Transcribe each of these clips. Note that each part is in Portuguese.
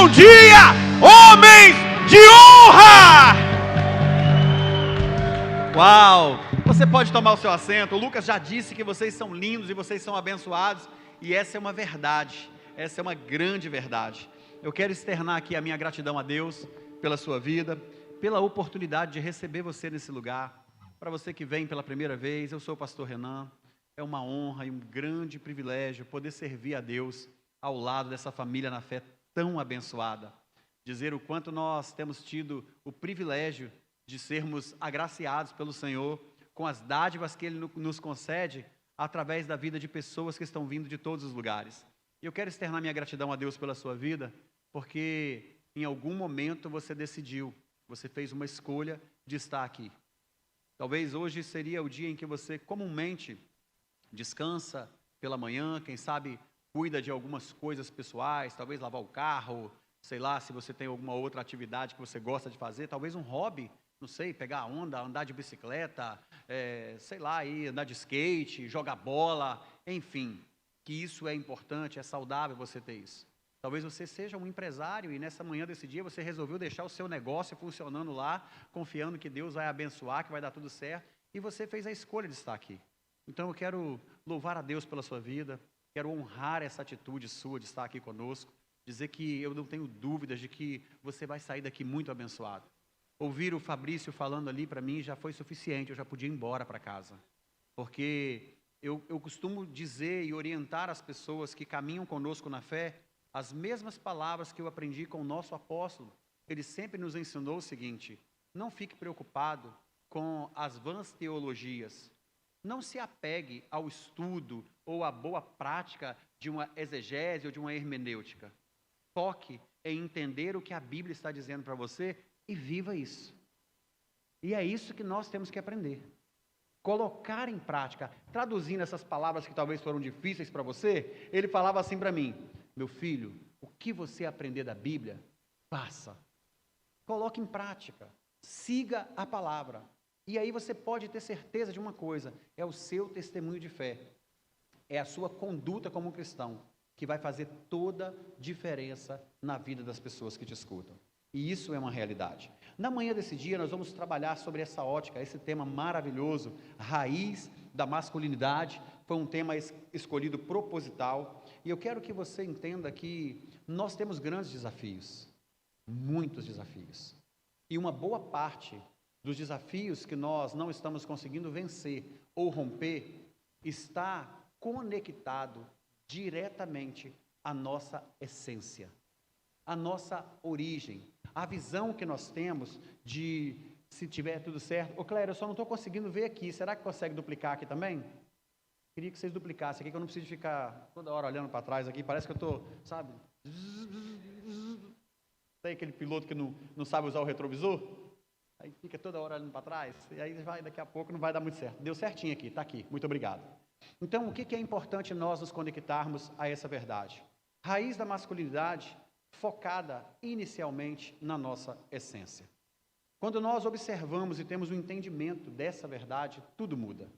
bom dia, homens de honra! Uau! Você pode tomar o seu assento. O Lucas já disse que vocês são lindos e vocês são abençoados, e essa é uma verdade, essa é uma grande verdade. Eu quero externar aqui a minha gratidão a Deus pela sua vida, pela oportunidade de receber você nesse lugar. Para você que vem pela primeira vez, eu sou o pastor Renan. É uma honra e um grande privilégio poder servir a Deus ao lado dessa família na fé tão abençoada. Dizer o quanto nós temos tido o privilégio de sermos agraciados pelo Senhor com as dádivas que Ele nos concede através da vida de pessoas que estão vindo de todos os lugares. E eu quero externar minha gratidão a Deus pela sua vida, porque em algum momento você decidiu, você fez uma escolha de estar aqui. Talvez hoje seria o dia em que você comumente descansa pela manhã, quem sabe cuida de algumas coisas pessoais, talvez lavar o carro, sei lá, se você tem alguma outra atividade que você gosta de fazer, talvez um hobby, não sei, pegar a onda, andar de bicicleta, sei lá, andar de skate, jogar bola, enfim, que isso é importante, é saudável você ter isso. Talvez você seja um empresário e nessa manhã desse dia você resolveu deixar o seu negócio funcionando lá, confiando que Deus vai abençoar, que vai dar tudo certo, e você fez a escolha de estar aqui. Então eu quero louvar a Deus pela sua vida, quero honrar essa atitude sua de estar aqui conosco, dizer que eu não tenho dúvidas de que você vai sair daqui muito abençoado. Ouvir o Fabrício falando ali para mim já foi suficiente, eu já podia ir embora para casa. Porque eu costumo dizer e orientar as pessoas que caminham conosco na fé, as mesmas palavras que eu aprendi com o nosso apóstolo. Ele sempre nos ensinou o seguinte: não fique preocupado com as vãs teologias. Não se apegue ao estudo ou à boa prática de uma exegese ou de uma hermenêutica. Foque em entender o que a Bíblia está dizendo para você e viva isso. E é isso que nós temos que aprender. Colocar em prática. Traduzindo essas palavras que talvez foram difíceis para você, ele falava assim para mim: meu filho, o que você aprender da Bíblia, faça. Coloque em prática. Siga a palavra. E aí você pode ter certeza de uma coisa: é o seu testemunho de fé, é a sua conduta como cristão, que vai fazer toda diferença na vida das pessoas que te escutam. E isso é uma realidade. Na manhã desse dia nós vamos trabalhar sobre essa ótica, esse tema maravilhoso, raiz da masculinidade. Foi um tema escolhido proposital, e eu quero que você entenda que nós temos grandes desafios, muitos desafios, e uma boa parte dos desafios que nós não estamos conseguindo vencer ou romper, está conectado diretamente à nossa essência, à nossa origem, à visão que nós temos de, se tiver tudo certo. Ô Clério, eu só não estou conseguindo ver aqui, será que consegue duplicar aqui também? Queria que vocês duplicassem aqui, que eu não preciso ficar toda hora olhando para trás aqui, parece que eu estou, sabe? Tem aquele piloto que não sabe usar o retrovisor? Aí fica toda hora olhando para trás, e aí daqui a pouco não vai dar muito certo. Deu certinho aqui, está aqui, muito obrigado. Então, o que é importante nós nos conectarmos a essa verdade? Raiz da masculinidade, focada inicialmente na nossa essência. Quando nós observamos e temos um entendimento dessa verdade, tudo muda.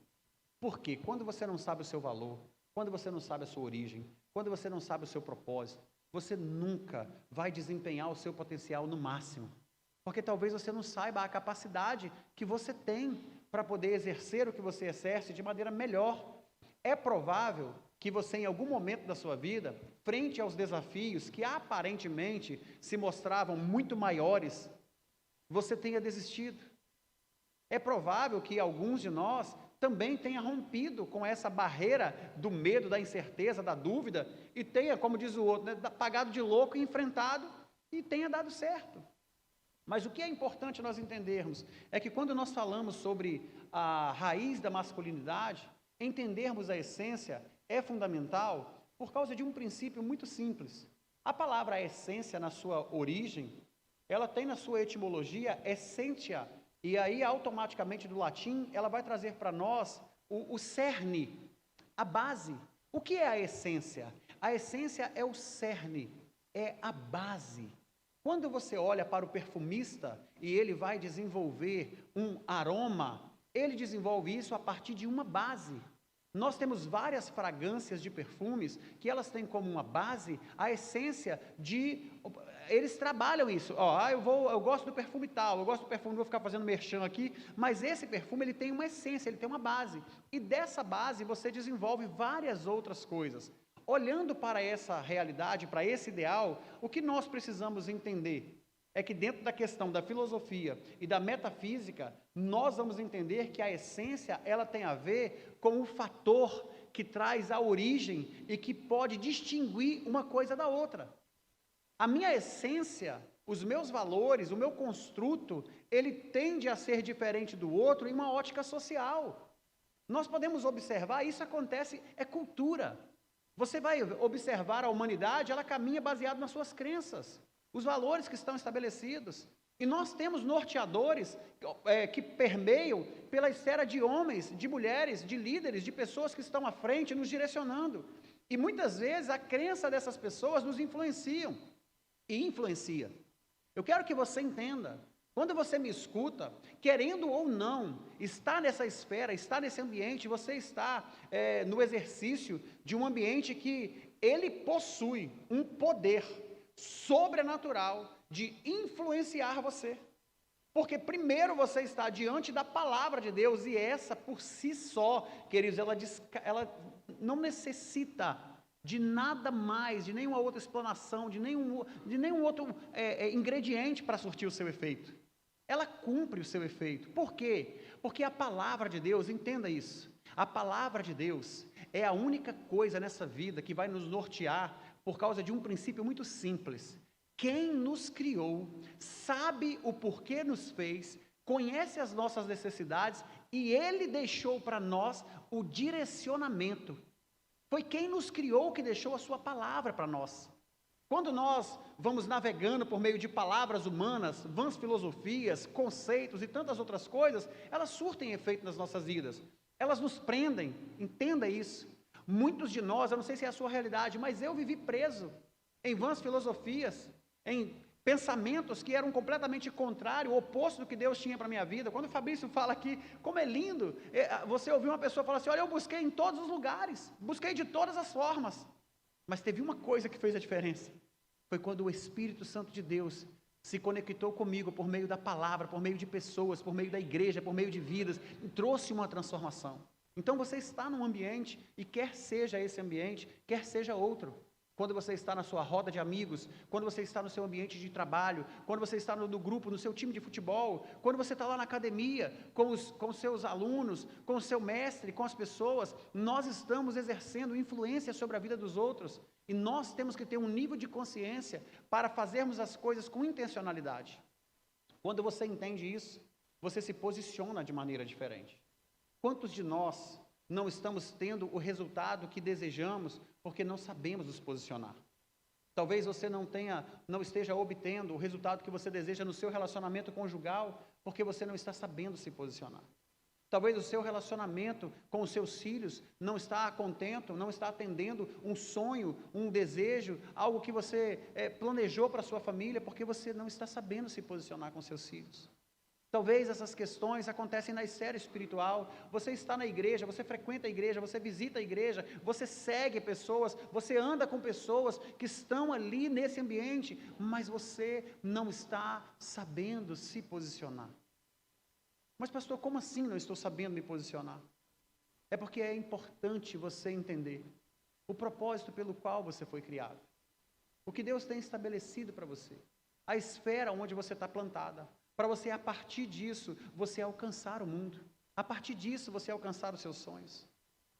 Por quê? Quando você não sabe o seu valor, quando você não sabe a sua origem, quando você não sabe o seu propósito, você nunca vai desempenhar o seu potencial no máximo. Porque talvez você não saiba a capacidade que você tem para poder exercer o que você exerce de maneira melhor. É provável que você, em algum momento da sua vida, frente aos desafios que aparentemente se mostravam muito maiores, você tenha desistido. É provável que alguns de nós também tenha rompido com essa barreira do medo, da incerteza, da dúvida, e tenha, como diz o outro, pagado de louco e enfrentado, e tenha dado certo. Mas o que é importante nós entendermos é que quando nós falamos sobre a raiz da masculinidade, entendermos a essência é fundamental por causa de um princípio muito simples. A palavra essência, na sua origem, ela tem na sua etimologia essentia, e aí automaticamente do latim ela vai trazer para nós o cerne, a base. O que é a essência? A essência é o cerne, é a base. Quando você olha para o perfumista e ele vai desenvolver um aroma, ele desenvolve isso a partir de uma base. Nós temos várias fragrâncias de perfumes que elas têm como uma base a essência de eles trabalham isso. Eu gosto do perfume tal, eu gosto do perfume, não vou ficar fazendo merchan aqui, mas esse perfume ele tem uma essência, ele tem uma base. E dessa base você desenvolve várias outras coisas. Olhando para essa realidade, para esse ideal, o que nós precisamos entender é que dentro da questão da filosofia e da metafísica, nós vamos entender que a essência, ela tem a ver com o fator que traz a origem e que pode distinguir uma coisa da outra. A minha essência, os meus valores, o meu construto, ele tende a ser diferente do outro em uma ótica social. Nós podemos observar, isso acontece, é cultura. Você vai observar a humanidade, ela caminha baseado nas suas crenças, os valores que estão estabelecidos. E nós temos norteadores que permeiam pela esfera de homens, de mulheres, de líderes, de pessoas que estão à frente, nos direcionando. E muitas vezes a crença dessas pessoas nos influenciam e influencia. Eu quero que você entenda, quando você me escuta, querendo ou não, está nessa esfera, está nesse ambiente, você está no exercício de um ambiente que ele possui um poder sobrenatural de influenciar você. Porque primeiro você está diante da palavra de Deus, e essa por si só, queridos, ela não necessita de nada mais, de nenhuma outra explanação, de nenhum outro ingrediente para surtir o seu efeito. Ela cumpre o seu efeito. Por quê? Porque a palavra de Deus, entenda isso, a palavra de Deus é a única coisa nessa vida que vai nos nortear por causa de um princípio muito simples. Quem nos criou, sabe o porquê nos fez, conhece as nossas necessidades e Ele deixou para nós o direcionamento. Foi quem nos criou que deixou a sua palavra para nós. Quando nós vamos navegando por meio de palavras humanas, vãs filosofias, conceitos e tantas outras coisas, elas surtem efeito nas nossas vidas. Elas nos prendem, entenda isso. Muitos de nós, eu não sei se é a sua realidade, mas eu vivi preso em vãs filosofias, em pensamentos que eram completamente contrários, o oposto do que Deus tinha para a minha vida. Quando o Fabrício fala aqui, como é lindo, você ouvir uma pessoa falar assim, olha, eu busquei em todos os lugares, busquei de todas as formas, mas teve uma coisa que fez a diferença, foi quando o Espírito Santo de Deus se conectou comigo por meio da palavra, por meio de pessoas, por meio da igreja, por meio de vidas, e trouxe uma transformação. Então você está num ambiente, e quer seja esse ambiente, quer seja outro, quando você está na sua roda de amigos, quando você está no seu ambiente de trabalho, quando você está no grupo, no seu time de futebol, quando você está lá na academia, com os seus alunos, com o seu mestre, com as pessoas, nós estamos exercendo influência sobre a vida dos outros, e nós temos que ter um nível de consciência para fazermos as coisas com intencionalidade. Quando você entende isso, você se posiciona de maneira diferente. Quantos de nós não estamos tendo o resultado que desejamos porque não sabemos nos posicionar? Talvez você não esteja obtendo o resultado que você deseja no seu relacionamento conjugal porque você não está sabendo se posicionar. Talvez o seu relacionamento com os seus filhos não está contento, não está atendendo um sonho, um desejo, algo que você planejou para a sua família porque você não está sabendo se posicionar com seus filhos. Talvez essas questões acontecem na esfera espiritual. Você está na igreja, você frequenta a igreja, você visita a igreja, você segue pessoas, você anda com pessoas que estão ali nesse ambiente, mas você não está sabendo se posicionar. Mas pastor, como assim não estou sabendo me posicionar? É porque é importante você entender o propósito pelo qual você foi criado, o que Deus tem estabelecido para você, a esfera onde você está plantada, para você, a partir disso, você alcançar o mundo. A partir disso, você alcançar os seus sonhos.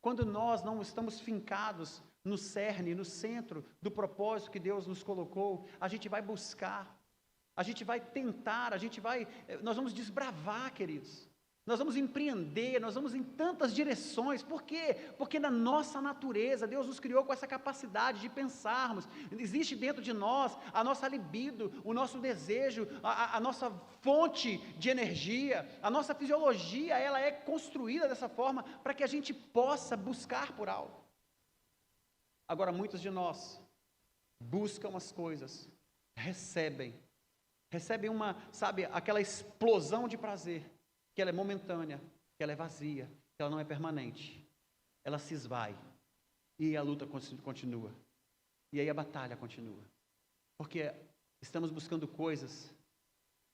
Quando nós não estamos fincados no cerne, no centro do propósito que Deus nos colocou, a gente vai buscar, a gente vai tentar, nós vamos desbravar, queridos. Nós vamos empreender, nós vamos em tantas direções. Por quê? Porque na nossa natureza, Deus nos criou com essa capacidade de pensarmos. Existe dentro de nós a nossa libido, o nosso desejo, a nossa fonte de energia, a nossa fisiologia, ela é construída dessa forma para que a gente possa buscar por algo. Agora, muitos de nós buscam as coisas, recebem aquela explosão de prazer, que ela é momentânea, que ela é vazia, que ela não é permanente. Ela se esvai, e a luta continua, e aí a batalha continua, porque estamos buscando coisas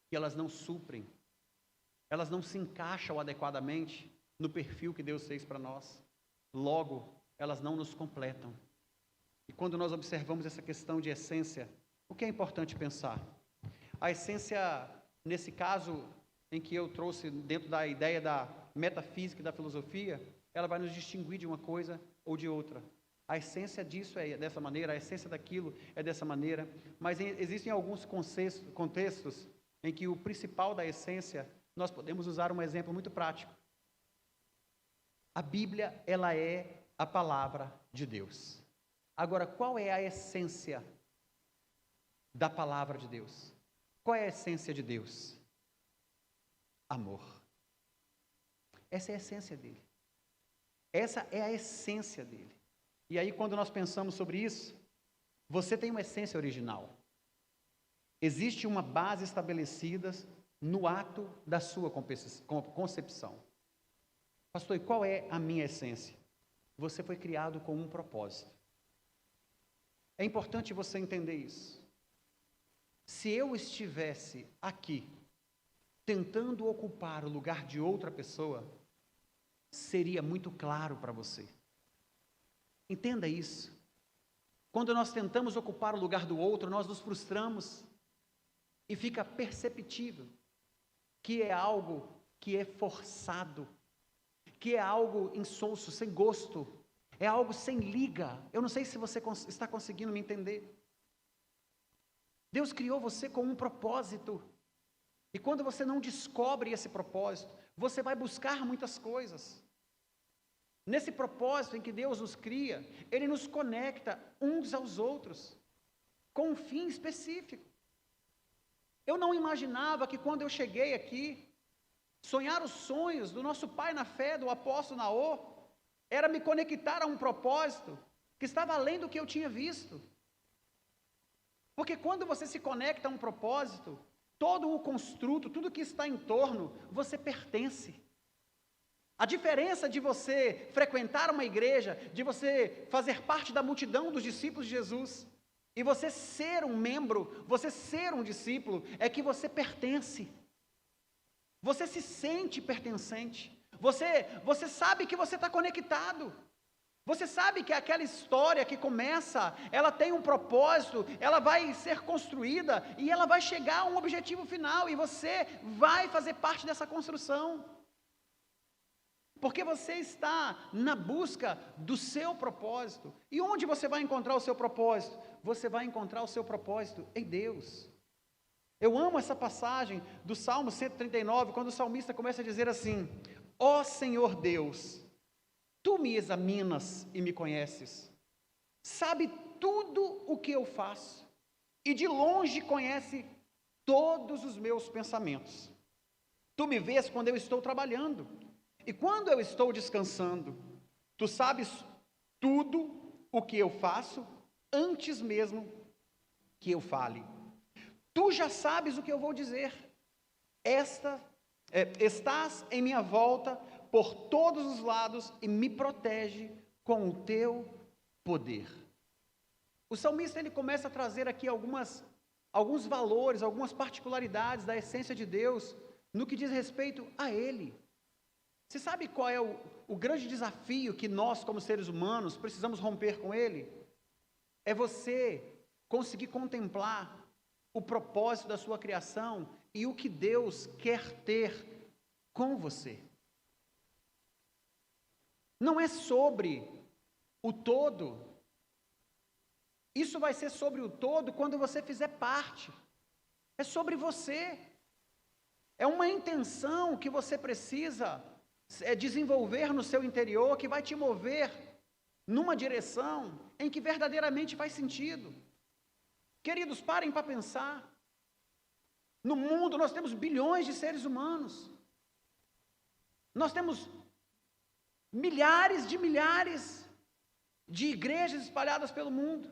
que elas não suprem, elas não se encaixam adequadamente no perfil que Deus fez para nós. Logo, elas não nos completam. E quando nós observamos essa questão de essência, o que é importante pensar? A essência, nesse caso em que eu trouxe dentro da ideia da metafísica e da filosofia, ela vai nos distinguir de uma coisa ou de outra. A essência disso é dessa maneira, a essência daquilo é dessa maneira, mas existem alguns contextos em que o principal da essência, nós podemos usar um exemplo muito prático. A Bíblia, ela é a palavra de Deus. Agora, qual é a essência da palavra de Deus? Qual é a essência de Deus? Amor. Essa é a essência dele. Essa é a essência dele. E aí, quando nós pensamos sobre isso, você tem uma essência original. Existe uma base estabelecida no ato da sua concepção. Pastor, e qual é a minha essência? Você foi criado com um propósito. É importante você entender isso. Se eu estivesse aqui, tentando ocupar o lugar de outra pessoa, seria muito claro para você. Entenda isso. Quando nós tentamos ocupar o lugar do outro, nós nos frustramos e fica perceptível que é algo que é forçado, que é algo insosso, sem gosto, é algo sem liga. Eu não sei se você está conseguindo me entender. Deus criou você com um propósito, e quando você não descobre esse propósito, você vai buscar muitas coisas. Nesse propósito em que Deus nos cria, Ele nos conecta uns aos outros, com um fim específico. Eu não imaginava que quando eu cheguei aqui, sonhar os sonhos do nosso pai na fé, do apóstolo Naô, era me conectar a um propósito que estava além do que eu tinha visto. Porque quando você se conecta a um propósito, todo o construto, tudo que está em torno, você pertence. A diferença de você frequentar uma igreja, de você fazer parte da multidão dos discípulos de Jesus, e você ser um membro, você ser um discípulo, é que você pertence. Você se sente pertencente. Você sabe que você está conectado. Você sabe que aquela história que começa, ela tem um propósito, ela vai ser construída e ela vai chegar a um objetivo final e você vai fazer parte dessa construção. Porque você está na busca do seu propósito. E onde você vai encontrar o seu propósito? Você vai encontrar o seu propósito em Deus. Eu amo essa passagem do Salmo 139, quando o salmista começa a dizer assim: ó Senhor Deus, Tu me examinas e me conheces, sabe tudo o que eu faço, e de longe conhece todos os meus pensamentos. Tu me vês quando eu estou trabalhando, e quando eu estou descansando. Tu sabes tudo o que eu faço, antes mesmo que eu fale. Tu já sabes o que eu vou dizer. Estás em minha volta por todos os lados e me protege com o teu poder. O salmista ele começa a trazer aqui alguns valores, algumas particularidades da essência de Deus no que diz respeito a Ele. Você sabe qual é o grande desafio que nós, como seres humanos, precisamos romper com Ele? É você conseguir contemplar o propósito da sua criação e o que Deus quer ter com você. Não é sobre o todo. Isso vai ser sobre o todo quando você fizer parte. É sobre você. É uma intenção que você precisa desenvolver no seu interior, que vai te mover numa direção em que verdadeiramente faz sentido. Queridos, parem para pensar. No mundo nós temos bilhões de seres humanos. Nós temos milhares de igrejas espalhadas pelo mundo.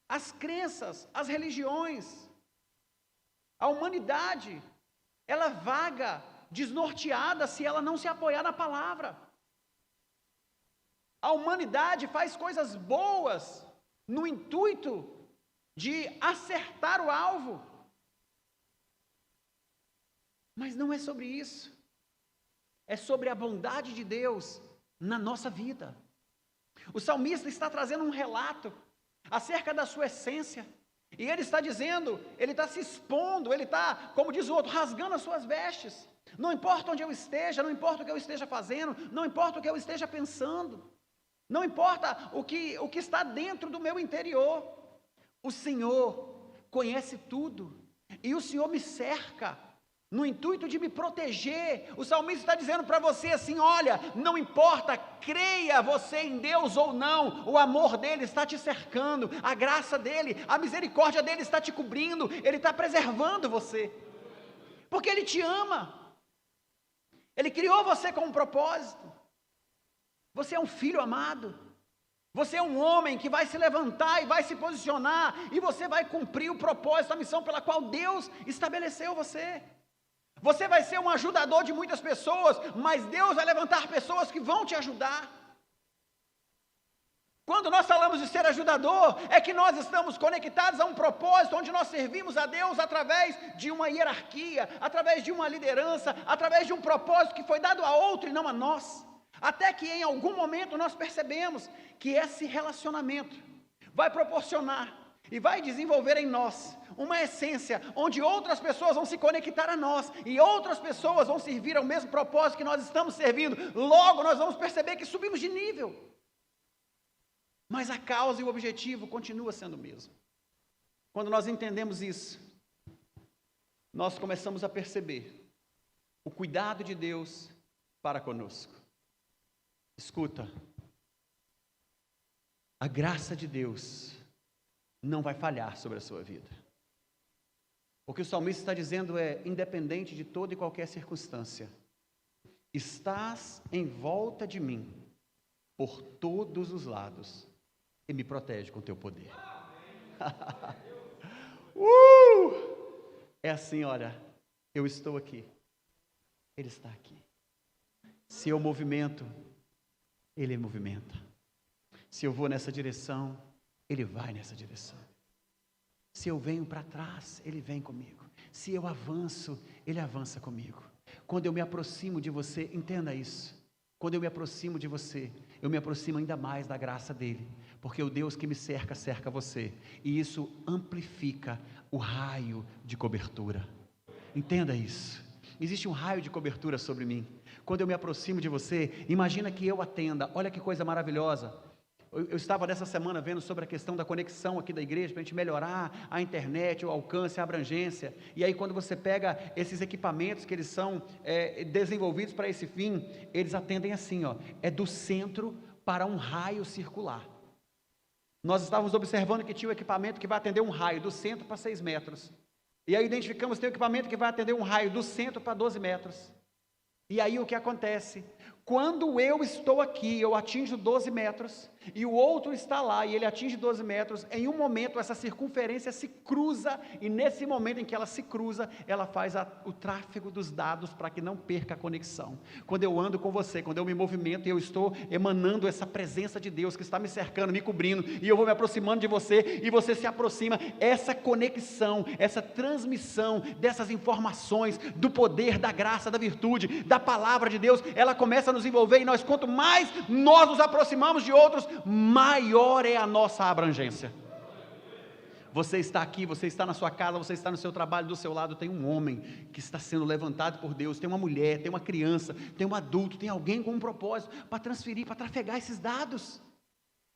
As crenças, as religiões, a humanidade, ela vaga, desnorteada, se ela não se apoiar na palavra. A humanidade faz coisas boas no intuito de acertar o alvo. Mas não é sobre isso. É sobre a bondade de Deus na nossa vida. O salmista está trazendo um relato acerca da sua essência. E ele está dizendo, ele está se expondo, ele está, como diz o outro, rasgando as suas vestes. Não importa onde eu esteja, não importa o que eu esteja fazendo, não importa o que eu esteja pensando, não importa o que está dentro do meu interior. O Senhor conhece tudo e o Senhor me cerca no intuito de me proteger. O salmista está dizendo para você assim: olha, não importa, creia você em Deus ou não, o amor dele está te cercando, a graça dele, a misericórdia dele está te cobrindo, ele está preservando você, porque ele te ama, ele criou você com um propósito. Você é um filho amado, você é um homem que vai se levantar e vai se posicionar, e você vai cumprir o propósito, a missão pela qual Deus estabeleceu você. Você vai ser um ajudador de muitas pessoas, mas Deus vai levantar pessoas que vão te ajudar. Quando nós falamos de ser ajudador, é que nós estamos conectados a um propósito, onde nós servimos a Deus através de uma hierarquia, através de uma liderança, através de um propósito que foi dado a outro e não a nós. Até que em algum momento nós percebemos que esse relacionamento vai proporcionar e vai desenvolver em nós uma essência, onde outras pessoas vão se conectar a nós, e outras pessoas vão servir ao mesmo propósito que nós estamos servindo. Logo nós vamos perceber que subimos de nível, mas a causa e o objetivo continua sendo o mesmo. Quando nós entendemos isso, nós começamos a perceber o cuidado de Deus para conosco. Escuta, a graça de Deus não vai falhar sobre a sua vida. O que o salmista está dizendo é: independente de toda e qualquer circunstância, estás em volta de mim, por todos os lados, e me protege com teu poder. É assim, olha, eu estou aqui, Ele está aqui. Se eu movimento, Ele movimenta. Se eu vou nessa direção, Ele vai nessa direção. Se eu venho para trás, Ele vem comigo. Se eu avanço, Ele avança comigo. Quando eu me aproximo de você, entenda isso. Quando eu me aproximo de você, eu me aproximo ainda mais da graça dEle. Porque o Deus que me cerca, cerca você. E isso amplifica o raio de cobertura. Entenda isso. Existe um raio de cobertura sobre mim. Quando eu me aproximo de você, imagina que eu atenda. Olha que coisa maravilhosa. Eu estava nessa semana vendo sobre a questão da conexão aqui da igreja, para a gente melhorar a internet, o alcance, a abrangência. E aí quando você pega esses equipamentos que eles são desenvolvidos para esse fim, eles atendem assim, ó, é do centro para um raio circular. Nós estávamos observando que tinha um equipamento que vai atender um raio do centro para 6 metros. E aí identificamos que tem um equipamento que vai atender um raio do centro para 12 metros. E aí o que acontece? Quando eu estou aqui, eu atinjo 12 metros, e o outro está lá, e ele atinge 12 metros, em um momento essa circunferência se cruza, e nesse momento em que ela se cruza, ela faz o tráfego dos dados para que não perca a conexão. Quando eu ando com você, quando eu me movimento, e eu estou emanando essa presença de Deus que está me cercando, me cobrindo, e eu vou me aproximando de você, e você se aproxima, essa conexão, essa transmissão dessas informações, do poder, da graça, da virtude, da palavra de Deus, ela começa a nos envolver, e nós, quanto mais nós nos aproximamos de outros, maior é a nossa abrangência. Você está aqui, você está na sua casa, você está no seu trabalho, do seu lado tem um homem que está sendo levantado por Deus, tem uma mulher, tem uma criança, tem um adulto, tem alguém com um propósito para transferir, para trafegar esses dados.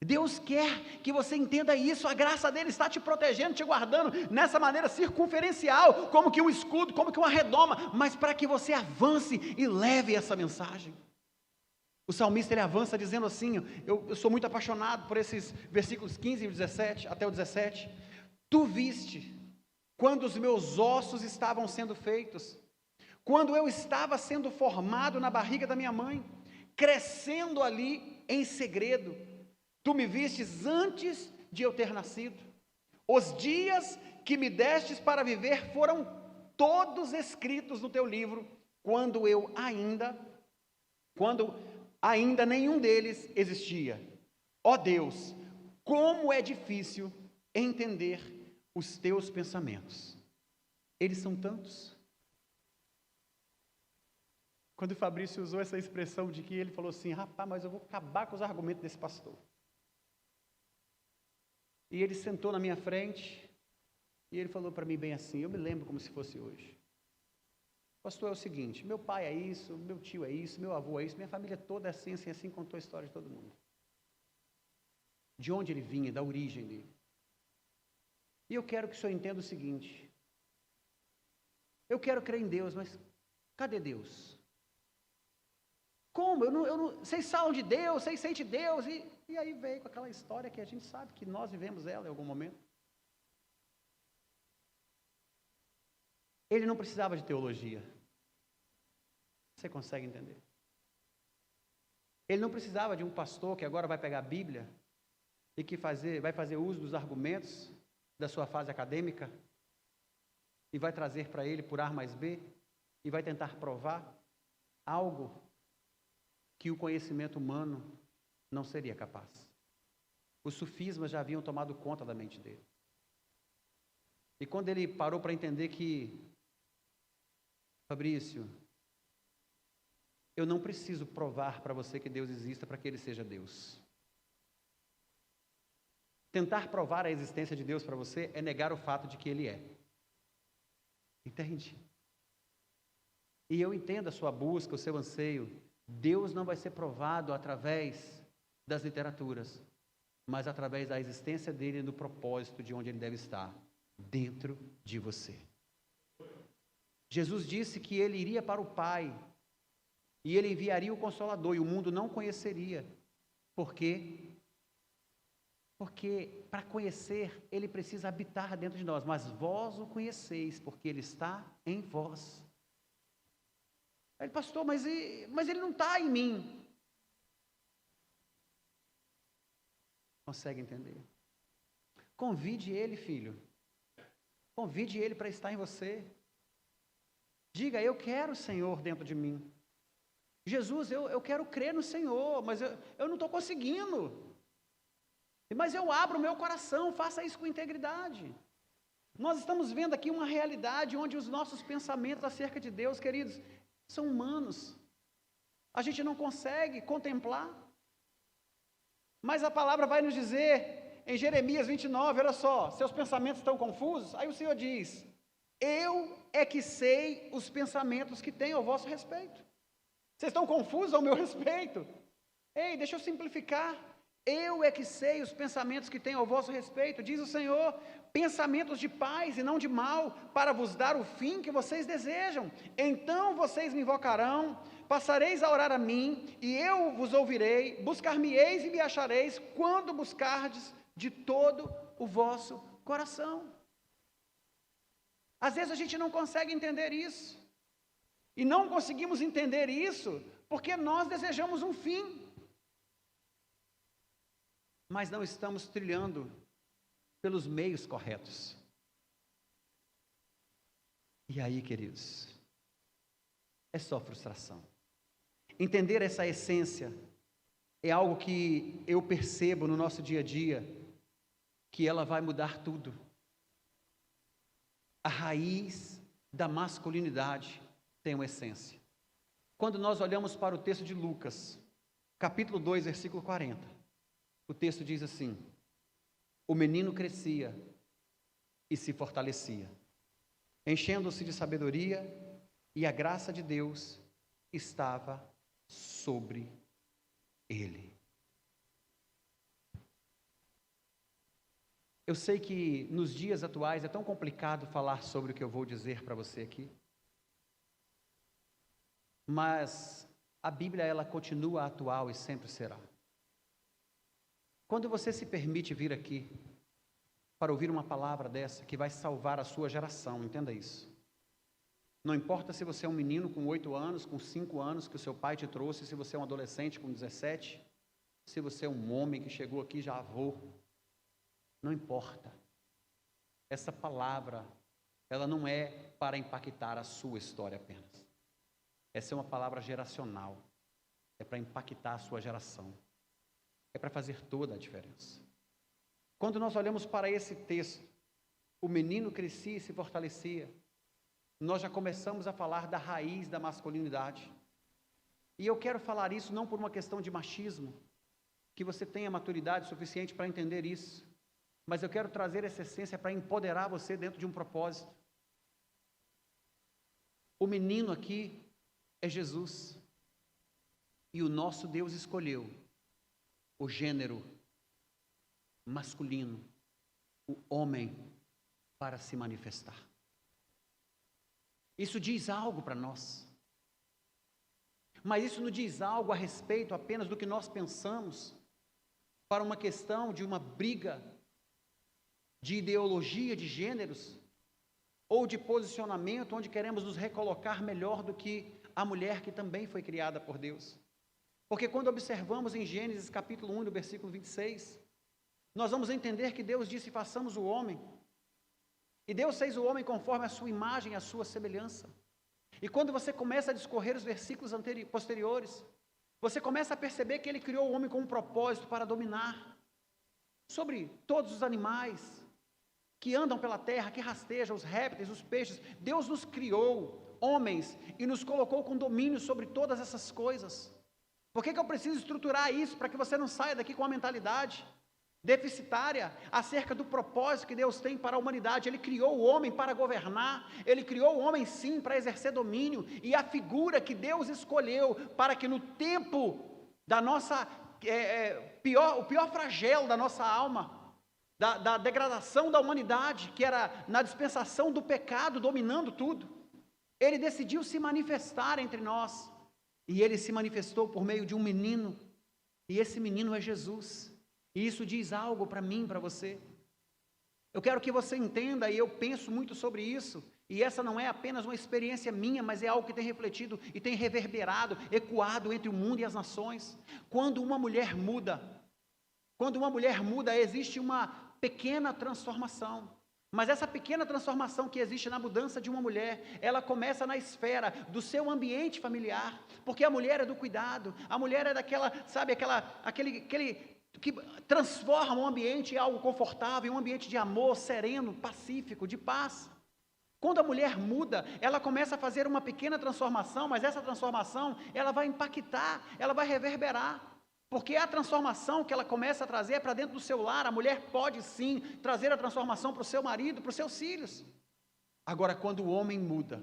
Deus quer que você entenda isso, a graça dele está te protegendo, te guardando nessa maneira circunferencial, como que um escudo, como que uma redoma, mas para que você avance e leve essa mensagem. O salmista ele avança dizendo assim, eu sou muito apaixonado por esses versículos 15 e 17, até o 17, tu viste, quando os meus ossos estavam sendo feitos, quando eu estava sendo formado na barriga da minha mãe, crescendo ali em segredo, tu me vistes antes de eu ter nascido, os dias que me destes para viver foram todos escritos no teu livro, quando ainda nenhum deles existia. Ó Deus, como é difícil entender os teus pensamentos. Eles são tantos. Quando o Fabrício usou essa expressão de que ele falou assim, rapaz, mas eu vou acabar com os argumentos desse pastor. E ele sentou na minha frente, e ele falou para mim bem assim, eu me lembro como se fosse hoje. Pastor, é o seguinte, meu pai é isso, meu tio é isso, meu avô é isso, minha família toda é assim, assim, assim, contou a história de todo mundo. De onde ele vinha, da origem dele. E eu quero que o senhor entenda o seguinte, eu quero crer em Deus, mas cadê Deus? Como? Vocês falam de Deus, vocês sentem Deus, e aí veio com aquela história que a gente sabe que nós vivemos ela em algum momento. Ele não precisava de teologia. Você consegue entender? Ele não precisava de um pastor que agora vai pegar a Bíblia e que vai fazer uso dos argumentos da sua fase acadêmica e vai trazer para ele por A mais B e vai tentar provar algo que o conhecimento humano não seria capaz. Os sufismas já haviam tomado conta da mente dele. E quando ele parou para entender que, Fabrício, eu não preciso provar para você que Deus exista para que Ele seja Deus. Tentar provar a existência de Deus para você é negar o fato de que Ele é. Entende? E eu entendo a sua busca, o seu anseio. Deus não vai ser provado através das literaturas, mas através da existência dele e do propósito de onde ele deve estar, dentro de você. Jesus disse que ele iria para o Pai e ele enviaria o Consolador e o mundo não conheceria. Por quê? Porque para conhecer ele precisa habitar dentro de nós, mas vós o conheceis porque ele está em vós. Ele, pastor, mas ele não está em mim. Consegue entender? Convide ele, filho. Convide ele para estar em você. Diga, eu quero o Senhor dentro de mim. Jesus, eu quero crer no Senhor, mas eu não estou conseguindo. Mas eu abro o meu coração, faça isso com integridade. Nós estamos vendo aqui uma realidade onde os nossos pensamentos acerca de Deus, queridos, são humanos. A gente não consegue contemplar. Mas a palavra vai nos dizer, em Jeremias 29, olha só, seus pensamentos estão confusos? Aí o Senhor diz, eu é que sei os pensamentos que tenho ao vosso respeito. Vocês estão confusos ao meu respeito? Ei, deixa eu simplificar. Eu é que sei os pensamentos que tenho ao vosso respeito, diz o Senhor, pensamentos de paz e não de mal, para vos dar o fim que vocês desejam. Então vocês me invocarão, passareis a orar a mim, e eu vos ouvirei, buscar-me-eis e me achareis, quando buscardes de todo o vosso coração. Às vezes a gente não consegue entender isso, e não conseguimos entender isso, porque nós desejamos um fim, mas não estamos trilhando pelos meios corretos. E aí, queridos, é só frustração. Entender essa essência é algo que eu percebo no nosso dia a dia, que ela vai mudar tudo. A raiz da masculinidade tem uma essência. Quando nós olhamos para o texto de Lucas, capítulo 2, versículo 40, o texto diz assim, o menino crescia e se fortalecia, enchendo-se de sabedoria, e a graça de Deus estava sobre ele. Eu sei que nos dias atuais é tão complicado falar sobre o que eu vou dizer para você aqui, mas a Bíblia, ela continua atual e sempre será. Quando você se permite vir aqui para ouvir uma palavra dessa que vai salvar a sua geração, entenda isso. Não importa se você é um menino com 8 anos, com 5 anos que o seu pai te trouxe, se você é um adolescente com 17, se você é um homem que chegou aqui já avô, não importa. Essa palavra, ela não é para impactar a sua história apenas. Essa é uma palavra geracional. É para impactar a sua geração. É para fazer toda a diferença. Quando nós olhamos para esse texto, o menino crescia e se fortalecia, nós já começamos a falar da raiz da masculinidade. E eu quero falar isso não por uma questão de machismo, que você tenha maturidade suficiente para entender isso, mas eu quero trazer essa essência para empoderar você dentro de um propósito. O menino aqui é Jesus, e o nosso Deus escolheu o gênero masculino, o homem, para se manifestar. Isso diz algo para nós, mas isso não diz algo a respeito apenas do que nós pensamos, para uma questão de uma briga de ideologia de gêneros, ou de posicionamento, onde queremos nos recolocar melhor do que a mulher que também foi criada por Deus. Porque quando observamos em Gênesis capítulo 1, no versículo 26, nós vamos entender que Deus disse: façamos o homem. E Deus fez o homem conforme a sua imagem, a sua semelhança. E quando você começa a discorrer os versículos posteriores, você começa a perceber que Ele criou o homem com um propósito para dominar sobre todos os animais que andam pela terra, que rastejam, os répteis, os peixes. Deus nos criou, homens, e nos colocou com domínio sobre todas essas coisas. Por que eu preciso estruturar isso? Para que você não saia daqui com uma mentalidade deficitária acerca do propósito que Deus tem para a humanidade. Ele criou o homem para governar, Ele criou o homem sim para exercer domínio, e a figura que Deus escolheu para que no tempo da nossa, o pior flagelo da nossa alma, da degradação da humanidade, que era na dispensação do pecado dominando tudo, Ele decidiu se manifestar entre nós, e Ele se manifestou por meio de um menino, e esse menino é Jesus. E isso diz algo para mim, para você. Eu quero que você entenda, e eu penso muito sobre isso, e essa não é apenas uma experiência minha, mas é algo que tem refletido e tem reverberado, ecoado entre o mundo e as nações. Quando uma mulher muda, existe uma pequena transformação. Mas essa pequena transformação que existe na mudança de uma mulher, ela começa na esfera do seu ambiente familiar, porque a mulher é do cuidado, a mulher é daquela, sabe, aquele que transforma um ambiente em algo confortável, um ambiente de amor, sereno, pacífico, de paz. Quando a mulher muda, ela começa a fazer uma pequena transformação, mas essa transformação, ela vai impactar, ela vai reverberar, porque a transformação que ela começa a trazer é para dentro do seu lar. A mulher pode sim trazer a transformação para o seu marido, para os seus filhos. Agora, quando o homem muda,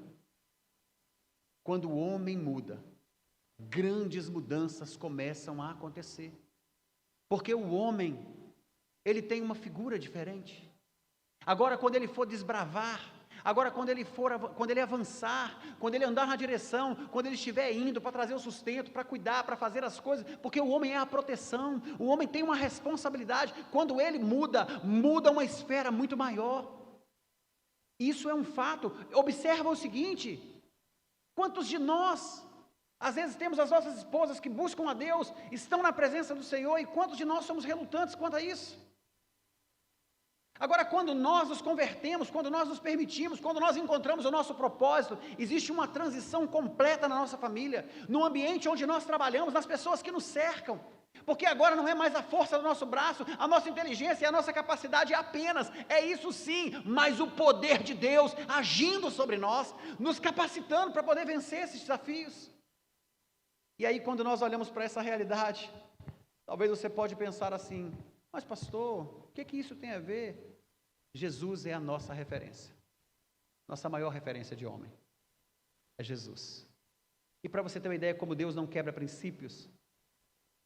grandes mudanças começam a acontecer. Porque o homem, ele tem uma figura diferente. Agora, quando ele for desbravar, agora quando ele avançar, quando ele andar na direção, quando ele estiver indo para trazer o sustento, para cuidar, para fazer as coisas, porque o homem é a proteção, o homem tem uma responsabilidade. Quando ele muda uma esfera muito maior. Isso é um fato. Observa o seguinte: quantos de nós, às vezes temos as nossas esposas que buscam a Deus, estão na presença do Senhor, e quantos de nós somos relutantes quanto a isso? Agora, quando nós nos convertemos, quando nós nos permitimos, quando nós encontramos o nosso propósito, existe uma transição completa na nossa família, no ambiente onde nós trabalhamos, nas pessoas que nos cercam, porque agora não é mais a força do nosso braço, a nossa inteligência e a nossa capacidade apenas, é isso sim, mas o poder de Deus agindo sobre nós, nos capacitando para poder vencer esses desafios. E aí, quando nós olhamos para essa realidade, talvez você pode pensar assim: mas pastor, o que isso tem a ver? Jesus é a nossa referência, nossa maior referência de homem, é Jesus. E para você ter uma ideia como Deus não quebra princípios,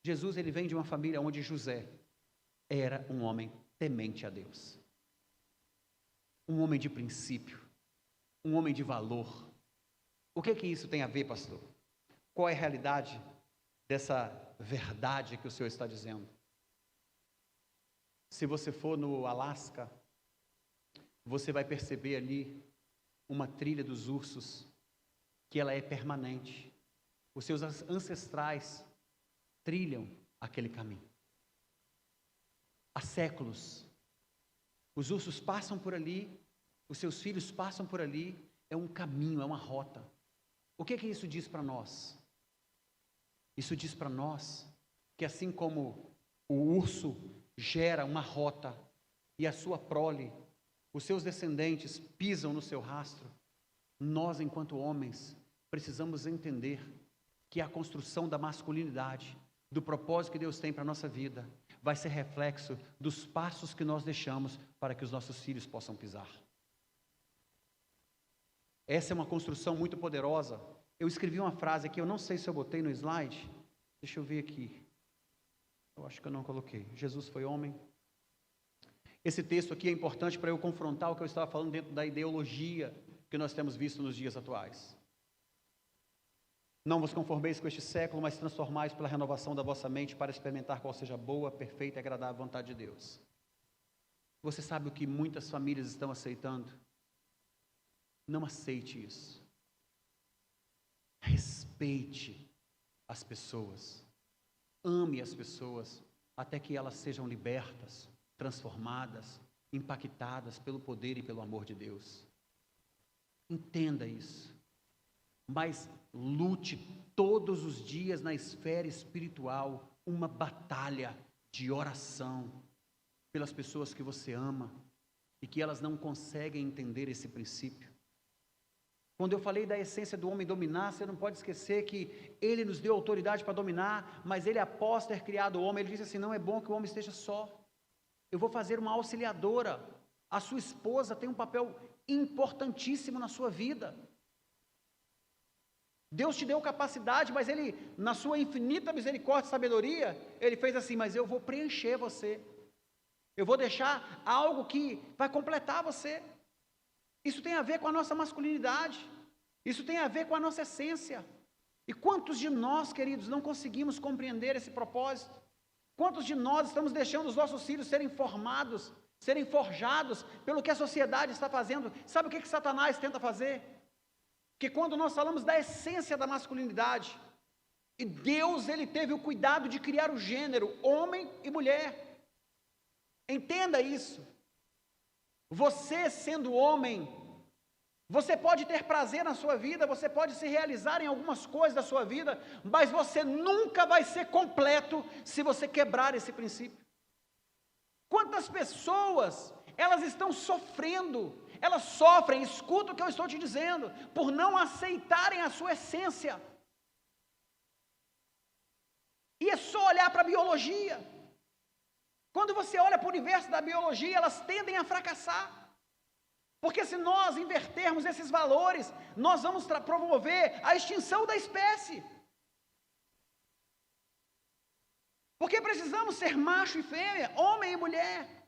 Jesus, ele vem de uma família onde José era um homem temente a Deus, um homem de princípio, um homem de valor. O que isso tem a ver, pastor? Qual é a realidade dessa verdade que o Senhor está dizendo? Se você for no Alasca, você vai perceber ali uma trilha dos ursos, que ela é permanente. Os seus ancestrais trilham aquele caminho. Há séculos, os ursos passam por ali, os seus filhos passam por ali, é um caminho, é uma rota. O que isso diz para nós? Isso diz para nós que assim como o urso gera uma rota e a sua prole os seus descendentes pisam no seu rastro, nós, enquanto homens, precisamos entender que a construção da masculinidade, do propósito que Deus tem para a nossa vida, vai ser reflexo dos passos que nós deixamos para que os nossos filhos possam pisar. Essa é uma construção muito poderosa. Eu escrevi uma frase aqui, eu não sei se eu botei no slide, deixa eu ver aqui, eu acho que eu não coloquei. Jesus foi homem. Esse texto aqui é importante para eu confrontar o que eu estava falando dentro da ideologia que nós temos visto nos dias atuais. Não vos conformeis com este século, mas transformais pela renovação da vossa mente para experimentar qual seja a boa, perfeita e agradável vontade de Deus. Você sabe o que muitas famílias estão aceitando? Não aceite isso. Respeite as pessoas. Ame as pessoas até que elas sejam libertas, transformadas, impactadas pelo poder e pelo amor de Deus. Entenda isso. Mas lute todos os dias na esfera espiritual uma batalha de oração pelas pessoas que você ama e que elas não conseguem entender esse princípio. Quando eu falei da essência do homem dominar, você não pode esquecer que ele nos deu autoridade para dominar, mas ele, após ter criado o homem, ele disse assim: não é bom que o homem esteja só. Eu vou fazer uma auxiliadora. A sua esposa tem um papel importantíssimo na sua vida. Deus te deu capacidade, mas Ele, na sua infinita misericórdia e sabedoria, Ele fez assim: mas eu vou preencher você. Eu vou deixar algo que vai completar você. Isso tem a ver com a nossa masculinidade. Isso tem a ver com a nossa essência. E quantos de nós, queridos, não conseguimos compreender esse propósito? Quantos de nós estamos deixando os nossos filhos serem formados, serem forjados pelo que a sociedade está fazendo? Sabe o que Satanás tenta fazer? Que quando nós falamos da essência da masculinidade, e Deus, Ele teve o cuidado de criar o gênero, homem e mulher. Entenda isso. Você sendo homem, você pode ter prazer na sua vida, você pode se realizar em algumas coisas da sua vida, mas você nunca vai ser completo se você quebrar esse princípio. Quantas pessoas, elas estão sofrendo, elas sofrem, escuta o que eu estou te dizendo, por não aceitarem a sua essência. E é só olhar para a biologia. Quando você olha para o universo da biologia, elas tendem a fracassar. Porque se nós invertermos esses valores, nós vamos promover a extinção da espécie. Porque precisamos ser macho e fêmea, homem e mulher.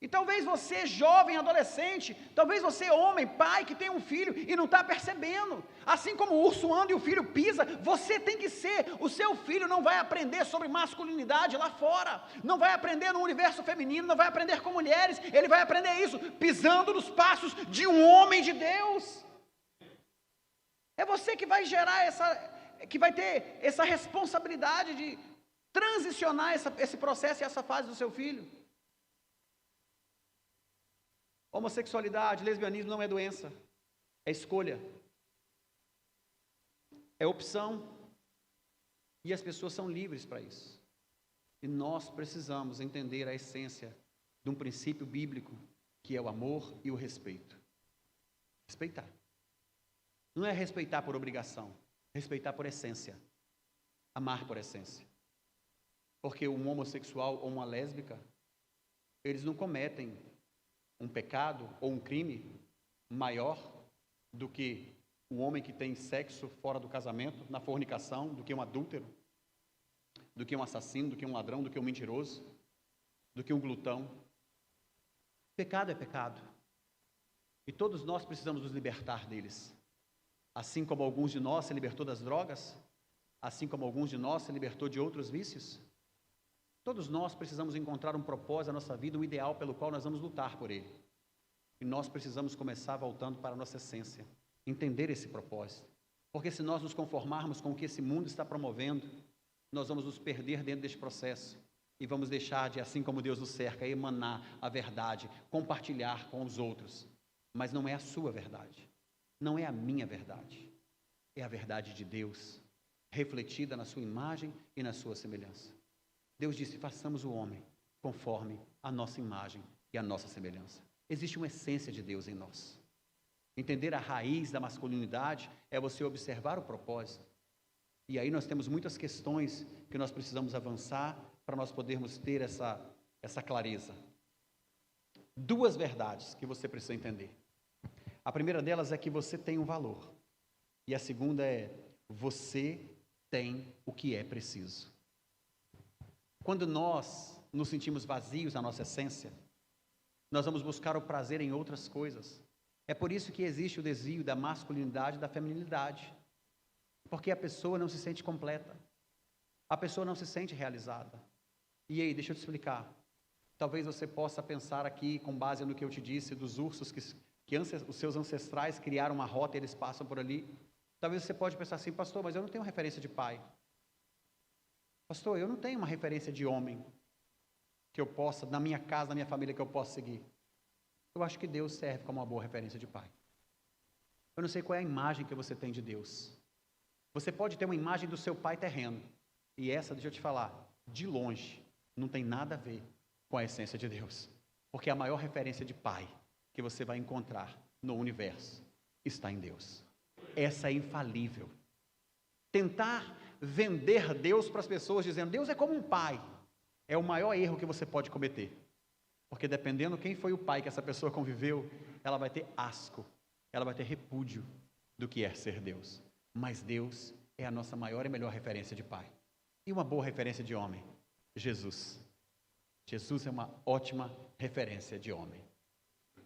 E talvez você, jovem, adolescente, talvez você, homem, pai, que tem um filho e não está percebendo. Assim como o urso anda e o filho pisa, você tem que ser. O seu filho não vai aprender sobre masculinidade lá fora, não vai aprender no universo feminino, não vai aprender com mulheres, ele vai aprender isso pisando nos passos de um homem de Deus. É você que vai gerar que vai ter essa responsabilidade de transicionar esse processo e essa fase do seu filho. Homossexualidade, lesbianismo não é doença, é escolha, é opção, e as pessoas são livres para isso. E nós precisamos entender a essência de um princípio bíblico, que é o amor e o respeito. Respeitar. Não é respeitar por obrigação, respeitar por essência, amar por essência. Porque um homossexual ou uma lésbica, eles não cometem um pecado ou um crime maior do que o homem que tem sexo fora do casamento, na fornicação, do que um adúltero, do que um assassino, do que um ladrão, do que um mentiroso, do que um glutão. Pecado é pecado. E todos nós precisamos nos libertar deles. Assim como alguns de nós se libertou das drogas, assim como alguns de nós se libertou de outros vícios, todos nós precisamos encontrar um propósito na nossa vida, um ideal pelo qual nós vamos lutar por ele. E nós precisamos começar voltando para a nossa essência, entender esse propósito. Porque se nós nos conformarmos com o que esse mundo está promovendo, nós vamos nos perder dentro deste processo. E vamos deixar de, assim como Deus nos cerca, emanar a verdade, compartilhar com os outros. Mas não é a sua verdade, não é a minha verdade. É a verdade de Deus, refletida na sua imagem e na sua semelhança. Deus disse: façamos o homem conforme a nossa imagem e a nossa semelhança. Existe uma essência de Deus em nós. Entender a raiz da masculinidade é você observar o propósito. E aí nós temos muitas questões que nós precisamos avançar para nós podermos ter essa clareza. Duas verdades que você precisa entender. A primeira delas é que você tem um valor. E a segunda é, você tem o que é preciso. Quando nós nos sentimos vazios na nossa essência, nós vamos buscar o prazer em outras coisas. É por isso que existe o desvio da masculinidade e da feminilidade. Porque a pessoa não se sente completa. A pessoa não se sente realizada. E aí, deixa eu te explicar. Talvez você possa pensar aqui, com base no que eu te disse, dos ursos que os seus ancestrais criaram uma rota e eles passam por ali. Talvez você pode pensar assim, pastor, mas eu não tenho referência de pai. Pastor, eu não tenho uma referência de homem que eu possa, na minha casa, na minha família, que eu possa seguir. Eu acho que Deus serve como uma boa referência de pai. Eu não sei qual é a imagem que você tem de Deus. Você pode ter uma imagem do seu pai terreno. E essa, deixa eu te falar, de longe, não tem nada a ver com a essência de Deus. Porque a maior referência de pai que você vai encontrar no universo está em Deus. Essa é infalível. Tentar vender Deus para as pessoas dizendo, Deus é como um pai, é o maior erro que você pode cometer. Porque dependendo quem foi o pai que essa pessoa conviveu, ela vai ter asco, ela vai ter repúdio do que é ser Deus. Mas Deus é a nossa maior e melhor referência de pai. E uma boa referência de homem, Jesus. Jesus é uma ótima referência de homem.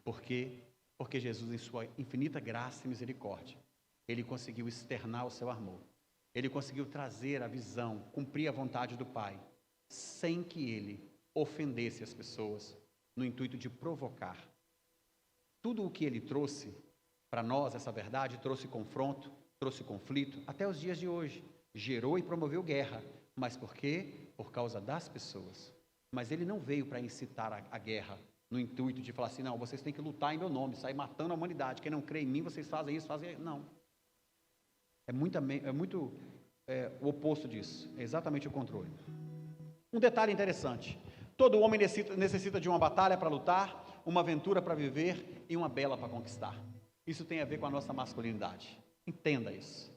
Por quê? Porque Jesus, em sua infinita graça e misericórdia, ele conseguiu externar o seu amor. Ele conseguiu trazer a visão, cumprir a vontade do Pai, sem que ele ofendesse as pessoas, no intuito de provocar. Tudo o que ele trouxe para nós, essa verdade, trouxe confronto, trouxe conflito, até os dias de hoje. Gerou e promoveu guerra. Mas por quê? Por causa das pessoas. Mas ele não veio para incitar a guerra, no intuito de falar assim, não, vocês têm que lutar em meu nome, sair matando a humanidade, quem não crê em mim, vocês fazem isso, fazem isso. Não. É muito o oposto disso, é exatamente o controle. Um detalhe interessante, todo homem necessita de uma batalha para lutar, uma aventura para viver e uma bela para conquistar. Isso tem a ver com a nossa masculinidade, entenda isso.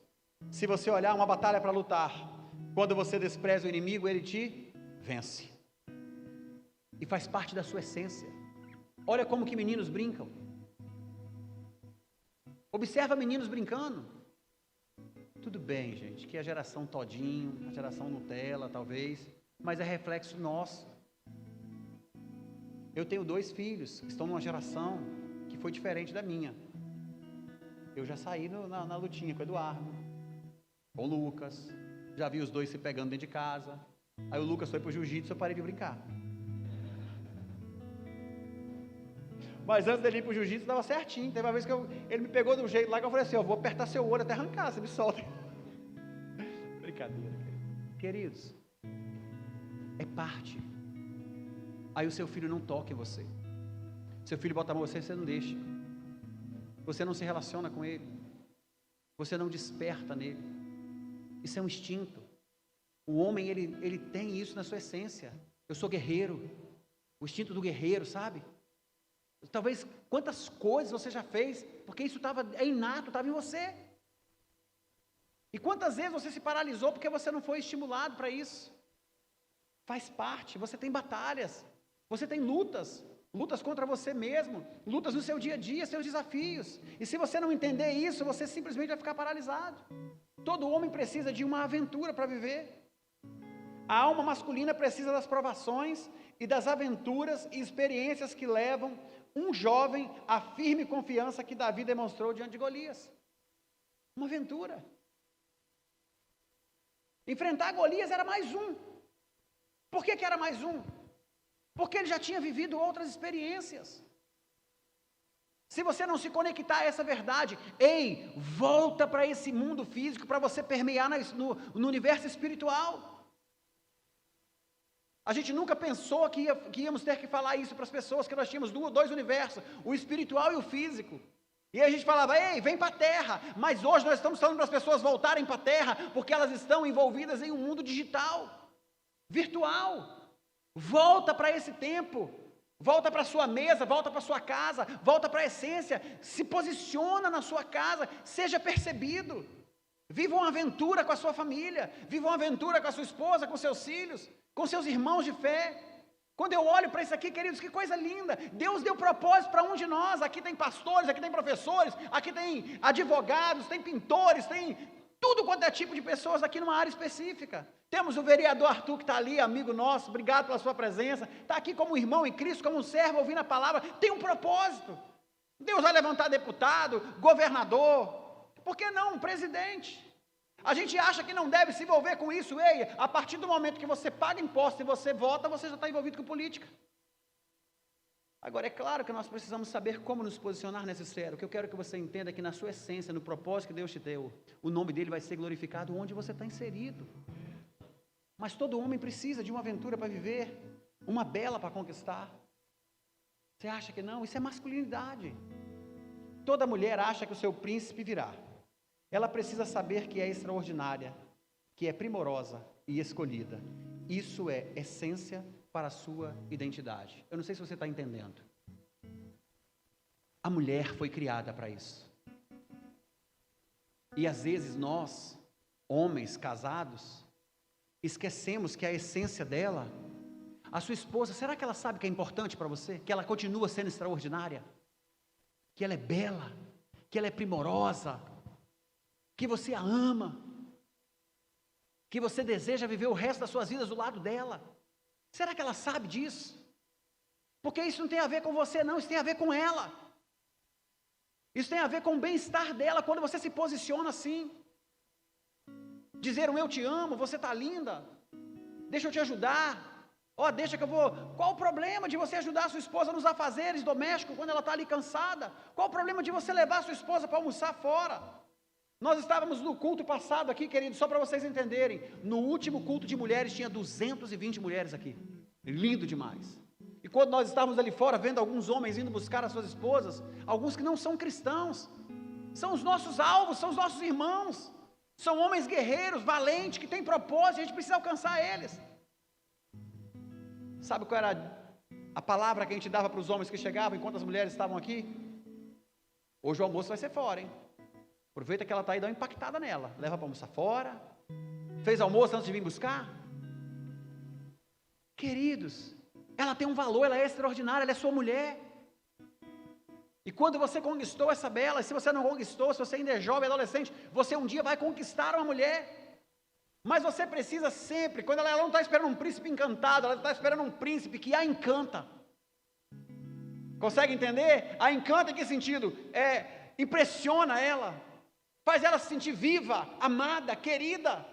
Se você olhar uma batalha para lutar, quando você despreza o inimigo, ele te vence. E faz parte da sua essência. Olha como que meninos brincam. Observa meninos brincando. Tudo bem, gente, que é a geração todinho, a geração Nutella, talvez, mas é reflexo nosso. Eu tenho 2 filhos que estão numa geração que foi diferente da minha. Eu já saí na lutinha com o Eduardo, com o Lucas, já vi os 2 se pegando dentro de casa. Aí o Lucas foi pro jiu-jitsu, eu parei de brincar. Mas antes dele ir pro jiu-jitsu, dava certinho. Teve uma vez que ele me pegou de um jeito lá que eu falei assim, eu vou apertar seu olho até arrancar, você me solta. Brincadeira, queridos. É parte. Aí o seu filho não toca em você. Seu filho bota a mão em você, você não deixa. Você não se relaciona com ele. Você não desperta nele. Isso é um instinto. O homem, ele tem isso na sua essência. Eu sou guerreiro. O instinto do guerreiro, sabe? Talvez quantas coisas você já fez, porque isso é inato, estava em você. E quantas vezes você se paralisou porque você não foi estimulado para isso? Faz parte, você tem batalhas, você tem lutas contra você mesmo, lutas no seu dia a dia, seus desafios. E se você não entender isso, você simplesmente vai ficar paralisado. Todo homem precisa de uma aventura para viver. A alma masculina precisa das provações e das aventuras e experiências que levam um jovem à firme confiança que Davi demonstrou diante de Golias. Uma aventura. Enfrentar Golias era mais um. Por que era mais um? Porque ele já tinha vivido outras experiências. Se você não se conectar a essa verdade, ei, volta para esse mundo físico para você permear no universo espiritual. A gente nunca pensou que íamos ter que falar isso para as pessoas, que nós tínhamos 2 universos, o espiritual e o físico. E a gente falava, ei, vem para a terra. Mas hoje nós estamos falando para as pessoas voltarem para a terra, porque elas estão envolvidas em um mundo digital, virtual. Volta para esse tempo. Volta para a sua mesa, volta para a sua casa, volta para a essência, se posiciona na sua casa, seja percebido. Viva uma aventura com a sua família, viva uma aventura com a sua esposa, com seus filhos, com seus irmãos de fé. Quando eu olho para isso aqui, queridos, que coisa linda. Deus deu propósito para um de nós. Aqui tem pastores, aqui tem professores, aqui tem advogados, tem pintores, tem tudo quanto é tipo de pessoas aqui numa área específica. Temos o vereador Arthur que está ali, amigo nosso, obrigado pela sua presença. Está aqui como irmão em Cristo, como um servo, ouvindo a palavra. Tem um propósito. Deus vai levantar deputado, governador, por que não um presidente? A gente acha que não deve se envolver com isso. Ei, a partir do momento que você paga imposto e você vota, você já está envolvido com política. Agora, é claro que nós precisamos saber como nos posicionar nessa esfera. O que eu quero que você entenda é que na sua essência, no propósito que Deus te deu, o nome dele vai ser glorificado onde você está inserido. Mas todo homem precisa de uma aventura para viver, uma bela para conquistar. Você acha que não? Isso é masculinidade. Toda mulher acha que o seu príncipe virá. Ela precisa saber que é extraordinária, que é primorosa e escolhida. Isso é essência para a sua identidade. Eu não sei se você está entendendo. A mulher foi criada para isso. E às vezes nós, homens casados, esquecemos que a essência dela, a sua esposa, será que ela sabe que é importante para você? Que ela continua sendo extraordinária? Que ela é bela? Que ela é primorosa? Que você a ama, que você deseja viver o resto das suas vidas do lado dela. Será que ela sabe disso? Porque isso não tem a ver com você não, isso tem a ver com ela. Isso tem a ver com o bem-estar dela, quando você se posiciona assim. Dizer eu te amo, você está linda, deixa eu te ajudar. Deixa que eu vou. Qual o problema de você ajudar a sua esposa nos afazeres domésticos, quando ela está ali cansada? Qual o problema de você levar a sua esposa para almoçar fora? Nós estávamos no culto passado aqui, queridos, só para vocês entenderem. No último culto de mulheres, tinha 220 mulheres aqui. Lindo demais. E quando nós estávamos ali fora, vendo alguns homens indo buscar as suas esposas, alguns que não são cristãos, são os nossos alvos, são os nossos irmãos, são homens guerreiros, valentes, que têm propósito, a gente precisa alcançar eles. Sabe qual era a palavra que a gente dava para os homens que chegavam, enquanto as mulheres estavam aqui? Hoje o almoço vai ser fora, hein? Aproveita que ela está aí e dá uma impactada nela. Leva para almoçar fora. Fez almoço antes de vir buscar. Queridos, ela tem um valor, ela é extraordinária, ela é sua mulher. E quando você conquistou essa bela, se você não conquistou, se você ainda é jovem, adolescente, você um dia vai conquistar uma mulher. Mas você precisa sempre, quando ela não está esperando um príncipe encantado, ela está esperando um príncipe que a encanta. Consegue entender? A encanta em que sentido? Impressiona ela. Faz ela se sentir viva, amada, querida,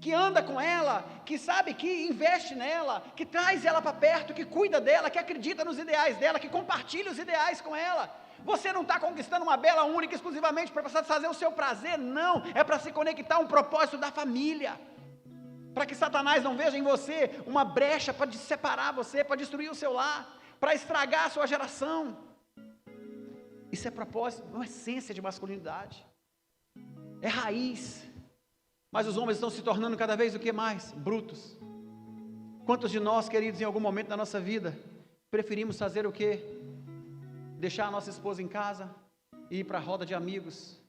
que anda com ela, que sabe que investe nela, que traz ela para perto, que cuida dela, que acredita nos ideais dela, que compartilha os ideais com ela. Você não está conquistando uma bela única exclusivamente para satisfazer o seu prazer, não, é para se conectar a um propósito da família, para que Satanás não veja em você uma brecha para separar você, para destruir o seu lar, para estragar a sua geração. Isso é propósito, uma essência de masculinidade. É raiz, mas os homens estão se tornando cada vez o que mais? Brutos. Quantos de nós, queridos, em algum momento da nossa vida, preferimos fazer o quê? Deixar a nossa esposa em casa e ir para a roda de amigos,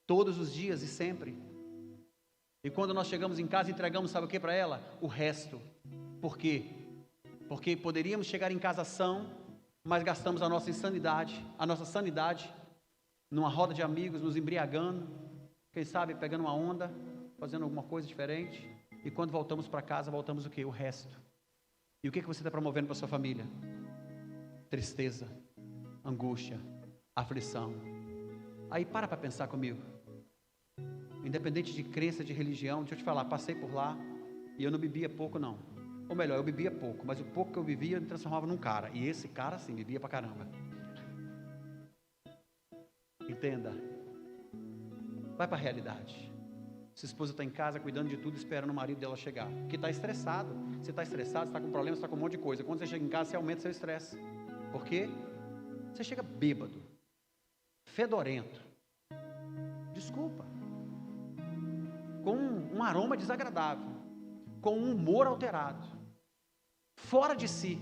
todos os dias e sempre. E quando nós chegamos em casa, entregamos, sabe o que para ela? O resto. Por quê? Porque poderíamos chegar em casa são, mas gastamos a nossa sanidade, numa roda de amigos, nos embriagando, quem sabe pegando uma onda, fazendo alguma coisa diferente, e quando voltamos para casa, voltamos o quê? O resto. E o que você está promovendo para sua família? Tristeza, angústia, aflição. Aí para pensar comigo. Independente de crença, de religião, deixa eu te falar, passei por lá, e eu não bebia pouco não. Ou melhor, eu bebia pouco, mas o pouco que eu bebia, eu me transformava num cara, e esse cara sim, bebia pra caramba. Entenda. Vai para a realidade. Sua esposa está em casa cuidando de tudo, esperando o marido dela chegar, porque está estressado. Você está estressado, você está com problemas, você está com um monte de coisa. Quando você chega em casa, você aumenta seu estresse. Por quê? Você chega bêbado, fedorento, desculpa, com um aroma desagradável, com um humor alterado, fora de si.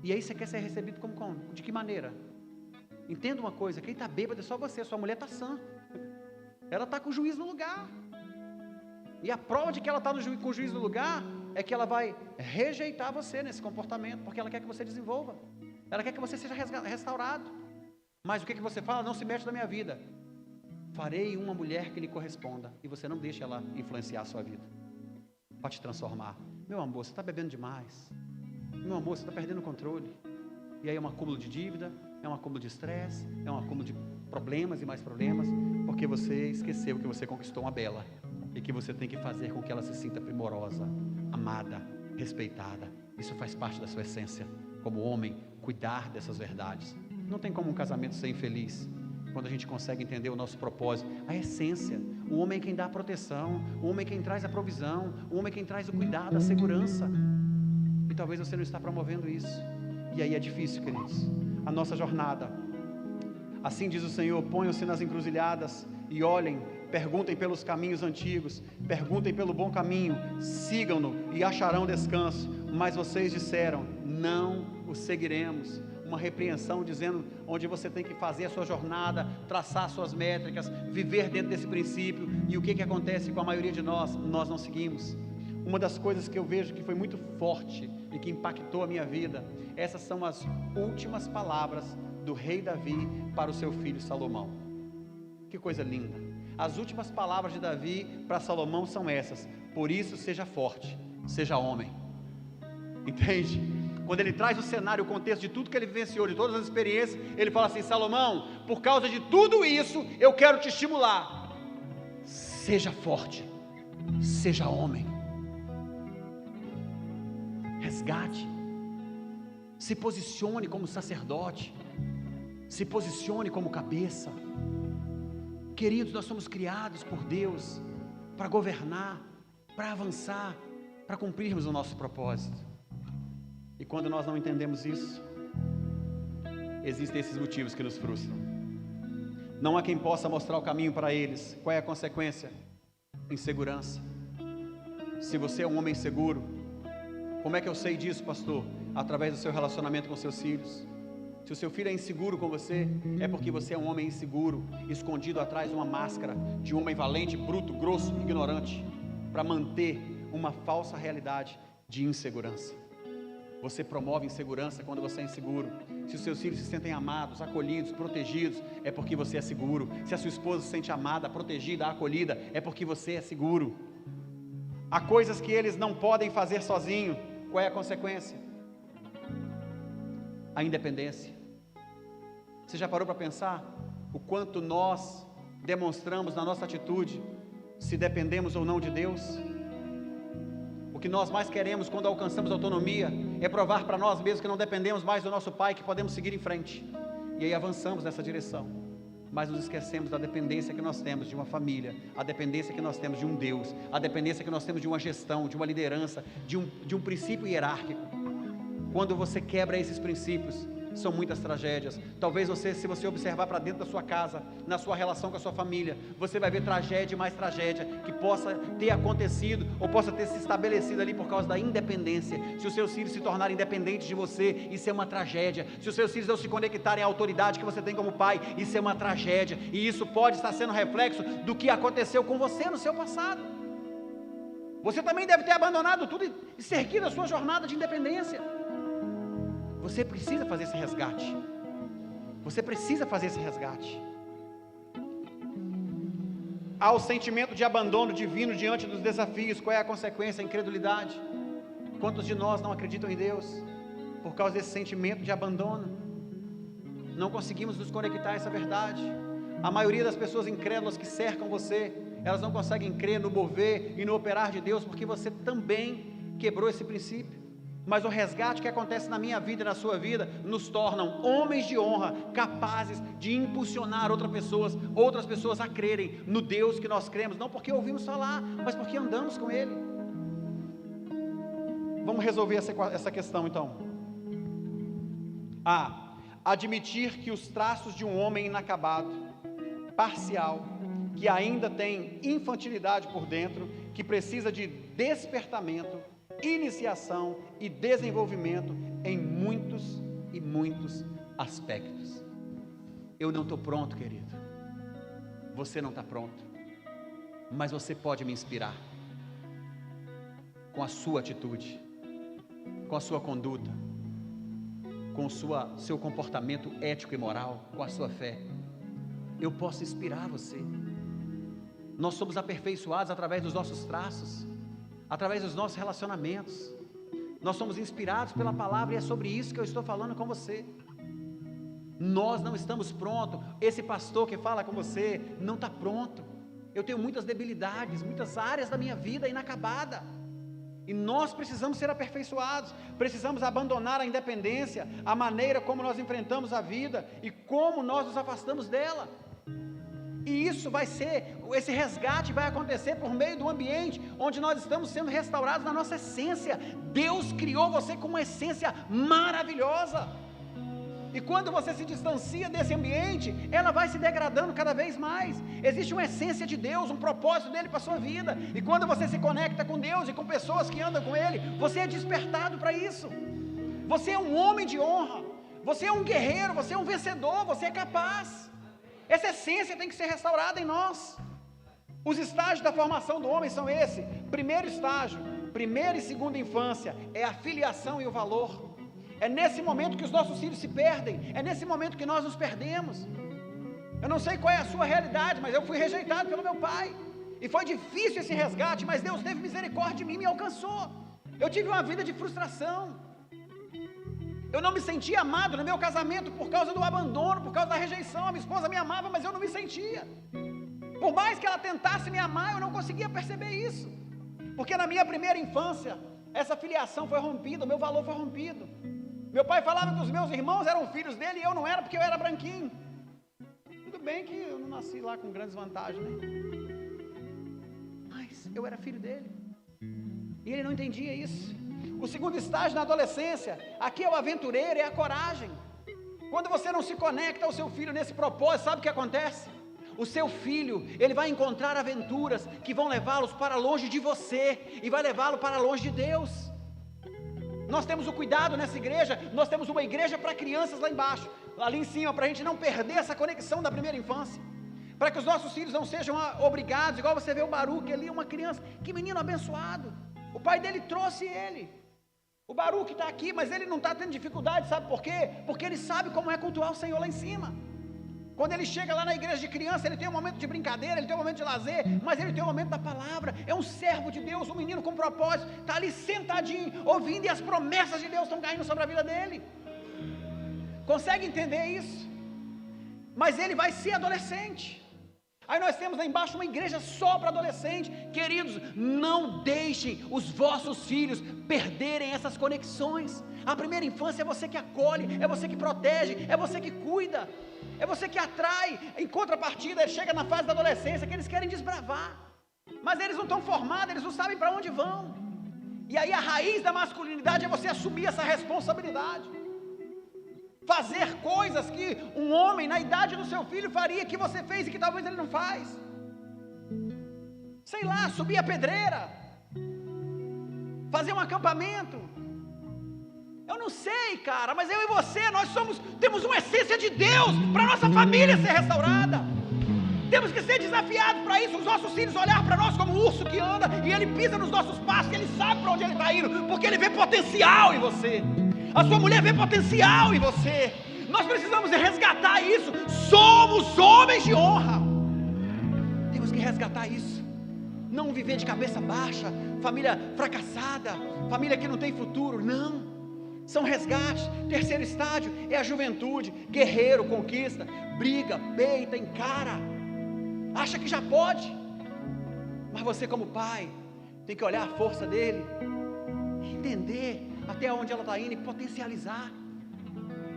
E aí você quer ser recebido como? De que maneira? Entenda uma coisa, quem está bêbado é só você, sua mulher está sã. Ela está com o juiz no lugar. E a prova de que ela está com o juiz no lugar é que ela vai rejeitar você nesse comportamento, porque ela quer que você desenvolva. Ela quer que você seja restaurado. Mas o que você fala? Não se mete na minha vida. Farei uma mulher que lhe corresponda. E você não deixa ela influenciar a sua vida, para te transformar. Meu amor, você está bebendo demais. Meu amor, você está perdendo o controle. E aí é um acúmulo de dívida, é um acúmulo de estresse, é um acúmulo de problemas e mais problemas, porque você esqueceu que você conquistou uma bela, e que você tem que fazer com que ela se sinta primorosa, amada, respeitada. Isso faz parte da sua essência, como homem, cuidar dessas verdades. Não tem como um casamento ser infeliz, quando a gente consegue entender o nosso propósito, a essência. O homem é quem dá a proteção, o homem é quem traz a provisão, o homem é quem traz o cuidado, a segurança, e talvez você não está promovendo isso, e aí é difícil, queridos, a nossa jornada. Assim diz o Senhor: ponham-se nas encruzilhadas e olhem, perguntem pelos caminhos antigos, perguntem pelo bom caminho, sigam-no e acharão descanso. Mas vocês disseram: não o seguiremos. Uma repreensão dizendo onde você tem que fazer a sua jornada, traçar suas métricas, viver dentro desse princípio. E o que acontece com a maioria de nós? Nós não seguimos. Uma das coisas que eu vejo que foi muito forte e que impactou a minha vida, essas são as últimas palavras do rei Davi para o seu filho Salomão. Que coisa linda! As últimas palavras de Davi para Salomão são essas: por isso seja forte, seja homem. Entende? Quando ele traz o cenário, o contexto de tudo que ele vivenciou, de todas as experiências, ele fala assim: Salomão, por causa de tudo isso, eu quero te estimular. Seja forte, seja homem. Resgate. Se posicione como sacerdote. Se posicione como cabeça. Queridos, nós somos criados por Deus para governar, para avançar, para cumprirmos o nosso propósito. E quando nós não entendemos isso, existem esses motivos que nos frustram. Não há quem possa mostrar o caminho para eles. Qual é a consequência? Insegurança. Se você é um homem inseguro, como é que eu sei disso, pastor? Através do seu relacionamento com seus filhos. Se o seu filho é inseguro com você, é porque você é um homem inseguro, escondido atrás de uma máscara de um homem valente, bruto, grosso, ignorante, para manter uma falsa realidade de insegurança. Você promove insegurança quando você é inseguro. Se os seus filhos se sentem amados, acolhidos, protegidos, é porque você é seguro. Se a sua esposa se sente amada, protegida, acolhida, é porque você é seguro. Há coisas que eles não podem fazer sozinho. Qual é a consequência? A independência. Você já parou para pensar o quanto nós demonstramos na nossa atitude se dependemos ou não de Deus? O que nós mais queremos quando alcançamos autonomia é provar para nós mesmos que não dependemos mais do nosso Pai, que podemos seguir em frente. E aí avançamos nessa direção, mas nos esquecemos da dependência que nós temos de uma família, a dependência que nós temos de um Deus, a dependência que nós temos de uma gestão, de uma liderança, de um princípio hierárquico. Quando você quebra esses princípios, são muitas tragédias. Talvez se você observar para dentro da sua casa, na sua relação com a sua família, você vai ver tragédia e mais tragédia que possa ter acontecido ou possa ter se estabelecido ali por causa da independência. Se os seus filhos se tornarem independentes de você, isso é uma tragédia. Se os seus filhos não se conectarem à autoridade que você tem como pai, isso é uma tragédia. E isso pode estar sendo reflexo do que aconteceu com você no seu passado. Você também deve ter abandonado tudo e seguido a sua jornada de independência. Você precisa fazer esse resgate. Você precisa fazer esse resgate. Há o sentimento de abandono divino diante dos desafios. Qual é a consequência? A incredulidade. Quantos de nós não acreditam em Deus por causa desse sentimento de abandono? Não conseguimos nos conectar a essa verdade. A maioria das pessoas incrédulas que cercam você, elas não conseguem crer no mover e no operar de Deus, porque você também quebrou esse princípio. Mas o resgate que acontece na minha vida e na sua vida, nos tornam homens de honra, capazes de impulsionar outras pessoas a crerem no Deus que nós cremos, não porque ouvimos falar, mas porque andamos com Ele. Vamos resolver essa questão então. Admitir que os traços de um homem inacabado, parcial, que ainda tem infantilidade por dentro, que precisa de despertamento, iniciação e desenvolvimento, em muitos e muitos aspectos. Eu não estou pronto, querido. Você não está pronto. Mas você pode me inspirar com a sua atitude, com a sua conduta, com o seu comportamento ético e moral, com a sua fé. Eu posso inspirar você. Nós somos aperfeiçoados através dos nossos traços, através dos nossos relacionamentos. Nós somos inspirados pela palavra e é sobre isso que eu estou falando com você. Nós não estamos prontos. Esse pastor que fala com você não está pronto. Eu tenho muitas debilidades, muitas áreas da minha vida inacabada. E nós precisamos ser aperfeiçoados, precisamos abandonar a independência, a maneira como nós enfrentamos a vida e como nós nos afastamos dela. E isso vai ser, esse resgate vai acontecer por meio do ambiente onde nós estamos sendo restaurados na nossa essência. Deus criou você com uma essência maravilhosa. E quando você se distancia desse ambiente, ela vai se degradando cada vez mais. Existe uma essência de Deus, um propósito dele para a sua vida. E quando você se conecta com Deus e com pessoas que andam com Ele, você é despertado para isso. Você é um homem de honra, você é um guerreiro, você é um vencedor, você é capaz. Essa essência tem que ser restaurada em nós. Os estágios da formação do homem são esse. Primeiro estágio, primeira e segunda infância, é a filiação e o valor. É nesse momento que os nossos filhos se perdem, é nesse momento que nós nos perdemos. Eu não sei qual é a sua realidade, mas eu fui rejeitado pelo meu pai, e foi difícil esse resgate, mas Deus teve misericórdia de mim e me alcançou. Eu tive uma vida de frustração, eu não me sentia amado no meu casamento por causa do abandono, por causa da rejeição. A minha esposa me amava, mas eu não me sentia. Por mais que ela tentasse me amar, eu não conseguia perceber isso, porque na minha primeira infância, essa filiação foi rompida, o meu valor foi rompido. Meu pai falava que os meus irmãos eram filhos dele e eu não era, porque eu era branquinho. Tudo bem que eu não nasci lá com grandes vantagens, né? Mas eu era filho dele, e ele não entendia isso. O segundo estágio na adolescência, aqui é o aventureiro, é a coragem. Quando você não se conecta ao seu filho nesse propósito, sabe o que acontece? O seu filho, ele vai encontrar aventuras que vão levá-los para longe de você, e vai levá-lo para longe de Deus. Nós temos o cuidado nessa igreja, nós temos uma igreja para crianças lá embaixo, ali em cima, para a gente não perder essa conexão da primeira infância, para que os nossos filhos não sejam obrigados, igual você vê o Baruque ali, uma criança, que menino abençoado, o pai dele trouxe ele, o Baruque está aqui, mas ele não está tendo dificuldade, sabe por quê? Porque ele sabe como é cultuar o Senhor lá em cima. Quando ele chega lá na igreja de criança, ele tem um momento de brincadeira, ele tem um momento de lazer, mas ele tem um momento da palavra. É um servo de Deus, um menino com propósito, está ali sentadinho, ouvindo, e as promessas de Deus estão caindo sobre a vida dele. Consegue entender isso? Mas ele vai ser adolescente. Aí nós temos lá embaixo uma igreja só para adolescente. Queridos, não deixem os vossos filhos perderem essas conexões. A primeira infância é você que acolhe, é você que protege, é você que cuida, é você que atrai. Em contrapartida, chega na fase da adolescência que eles querem desbravar, mas eles não estão formados, eles não sabem para onde vão. E aí a raiz da masculinidade é você assumir essa responsabilidade, fazer coisas que um homem na idade do seu filho faria, que você fez e que talvez ele não faz. Sei lá, subir a pedreira, fazer um acampamento. Eu não sei, cara, mas eu e você, nós temos uma essência de Deus para nossa família ser restaurada. Temos que ser desafiados para isso. Os nossos filhos olhar para nós como um urso que anda, e ele pisa nos nossos passos, e ele sabe para onde ele está indo, porque ele vê potencial em você. A sua mulher vê potencial em você. Nós precisamos resgatar isso. Somos homens de honra. Temos que resgatar isso. Não viver de cabeça baixa, família fracassada, família que não tem futuro. Não. São resgates. Terceiro estágio é a juventude. Guerreiro, conquista, briga, peita, encara, acha que já pode, mas você como pai tem que olhar a força dele, entender até onde ela está indo e potencializar.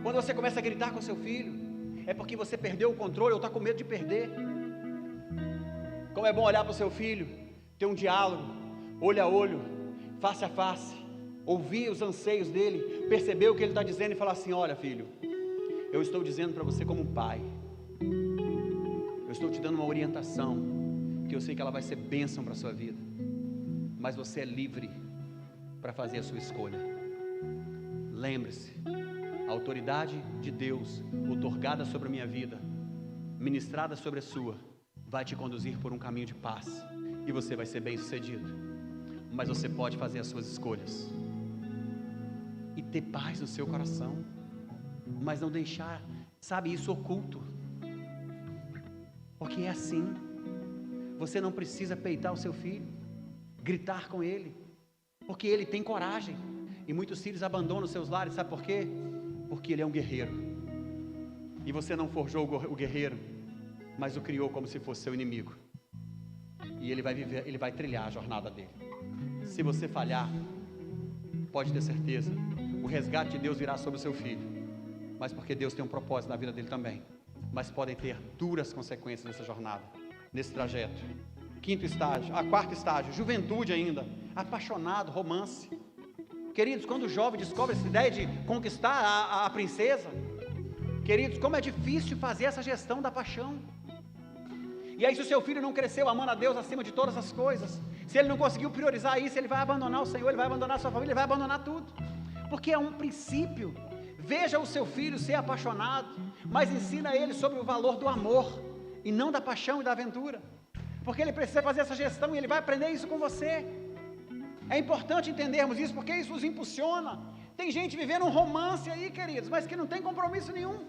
Quando você começa a gritar com seu filho, é porque você perdeu o controle ou está com medo de perder. Como é bom olhar para o seu filho, ter um diálogo, olho a olho, face a face, ouvir os anseios dele, perceber o que ele está dizendo e falar assim: olha, filho, eu estou dizendo para você como um pai, eu estou te dando uma orientação, que eu sei que ela vai ser bênção para a sua vida, mas você é livre para fazer a sua escolha. lembre-se, a autoridade de Deus, outorgada sobre a minha vida, ministrada sobre a sua, vai te conduzir por um caminho de paz, e você vai ser bem sucedido. Mas você pode fazer as suas escolhas, e ter paz no seu coração, mas não deixar, sabe, isso oculto, porque é assim. Você não precisa peitar o seu filho, gritar com ele, porque ele tem coragem. E muitos filhos abandonam seus lares, sabe por quê? Porque ele é um guerreiro, e você não forjou o guerreiro, mas o criou como se fosse seu inimigo, e ele vai viver, ele vai trilhar a jornada dele. Se você falhar, pode ter certeza, o resgate de Deus virá sobre o seu filho, mas porque Deus tem um propósito na vida dele também. Mas podem ter duras consequências nessa jornada, nesse trajeto. Quarto estágio, juventude ainda, apaixonado, romance. Queridos, quando o jovem descobre essa ideia de conquistar a princesa, queridos, como é difícil fazer essa gestão da paixão. E aí, se o seu filho não cresceu amando a Deus acima de todas as coisas, se ele não conseguiu priorizar isso, ele vai abandonar o Senhor, ele vai abandonar a sua família, ele vai abandonar tudo, porque é um princípio. Veja o seu filho ser apaixonado, mas ensina ele sobre o valor do amor, e não da paixão e da aventura, porque ele precisa fazer essa gestão, e ele vai aprender isso com você. É importante entendermos isso, porque isso nos impulsiona. Tem gente vivendo um romance aí, queridos, mas que não tem compromisso nenhum.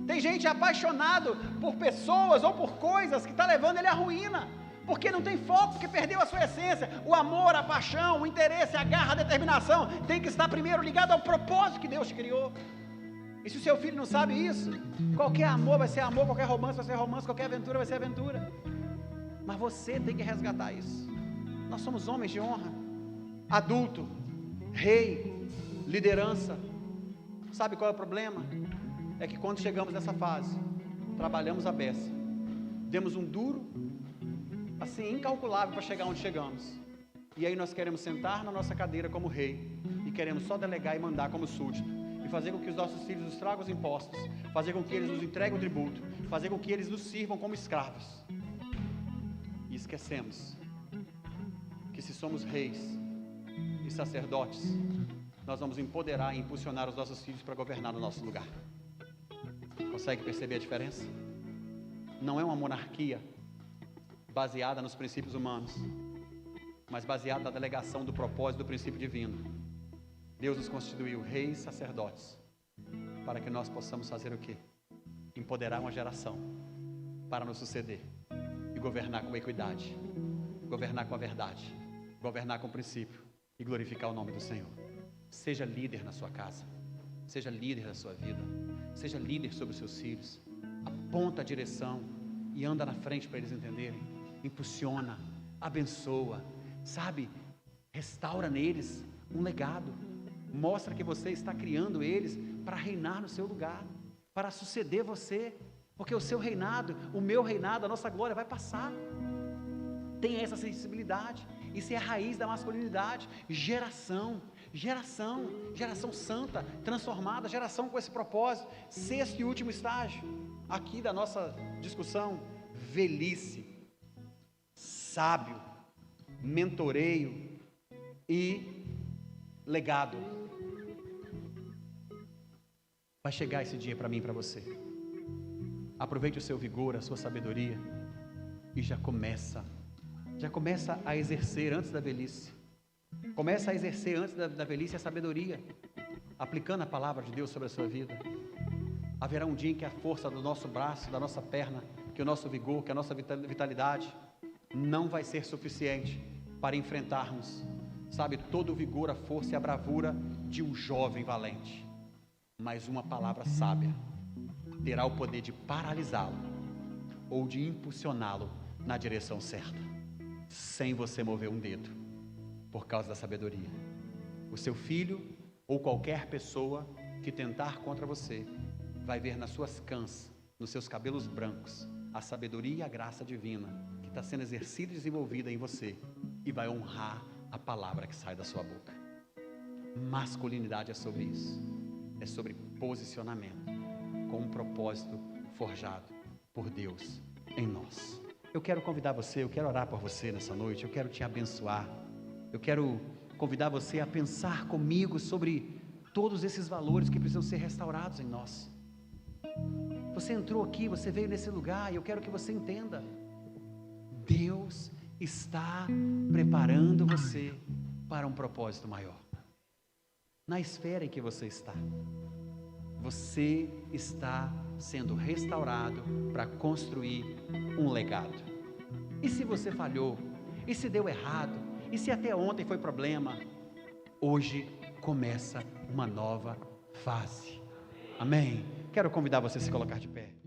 Tem gente apaixonado por pessoas ou por coisas que está levando ele à ruína, porque não tem foco, porque perdeu a sua essência. O amor, a paixão, o interesse, a garra, a determinação tem que estar primeiro ligado ao propósito que Deus te criou. E se o seu filho não sabe isso, qualquer amor vai ser amor, qualquer romance vai ser romance, qualquer aventura vai ser aventura. Mas você tem que resgatar isso. Nós somos homens de honra, adulto, rei, liderança. Sabe qual é o problema? É que quando chegamos nessa fase, trabalhamos a beça, demos um duro, assim, incalculável para chegar onde chegamos, e aí nós queremos sentar na nossa cadeira como rei, e queremos só delegar e mandar como súdito, e fazer com que os nossos filhos nos tragam os impostos, fazer com que eles nos entreguem o tributo, fazer com que eles nos sirvam como escravos, e esquecemos que se somos reis e sacerdotes, nós vamos empoderar e impulsionar os nossos filhos para governar no nosso lugar. Consegue perceber a diferença? Não é uma monarquia baseada nos princípios humanos, mas baseada na delegação do propósito do princípio divino. Deus nos constituiu reis e sacerdotes para que nós possamos fazer o quê? Empoderar uma geração para nos suceder e governar com equidade, governar com a verdade, governar com o princípio e glorificar o nome do Senhor. Seja líder na sua casa, seja líder da sua vida, seja líder sobre os seus filhos, aponta a direção e anda na frente para eles entenderem, impulsiona, abençoa, sabe, restaura neles um legado, mostra que você está criando eles para reinar no seu lugar, para suceder você, porque o seu reinado, o meu reinado, a nossa glória vai passar. Tenha essa sensibilidade, isso é a raiz da masculinidade. Geração santa, transformada, geração com esse propósito. Sexto e último estágio aqui da nossa discussão: velhice, sábio, mentoreio e legado. Vai chegar esse dia para mim e para você. Aproveite o seu vigor, a sua sabedoria, e já começa a exercer antes da velhice. Começa a exercer antes da velhice a sabedoria, aplicando a palavra de Deus sobre a sua vida. Haverá um dia em que a força do nosso braço, da nossa perna, que o nosso vigor, que a nossa vitalidade não vai ser suficiente para enfrentarmos, sabe, todo o vigor, a força e a bravura de um jovem valente. Mas uma palavra sábia terá o poder de paralisá-lo ou de impulsioná-lo na direção certa, sem você mover um dedo, por causa da sabedoria. O seu filho ou qualquer pessoa que tentar contra você vai ver nas suas cãs, nos seus cabelos brancos, a sabedoria e a graça divina que está sendo exercida e desenvolvida em você, e vai honrar a palavra que sai da sua boca. Masculinidade é sobre isso, é sobre posicionamento, com um propósito forjado por Deus em nós. Eu quero convidar você, eu quero orar por você nessa noite, eu quero te abençoar, eu quero convidar você a pensar comigo sobre todos esses valores que precisam ser restaurados em nós. Você entrou aqui, você veio nesse lugar, e eu quero que você entenda: Deus está preparando você para um propósito maior. Na esfera em que você está sendo restaurado para construir um legado. E se você falhou, e se deu errado, e se até ontem foi problema, hoje começa uma nova fase. Amém? Quero convidar você a se colocar de pé.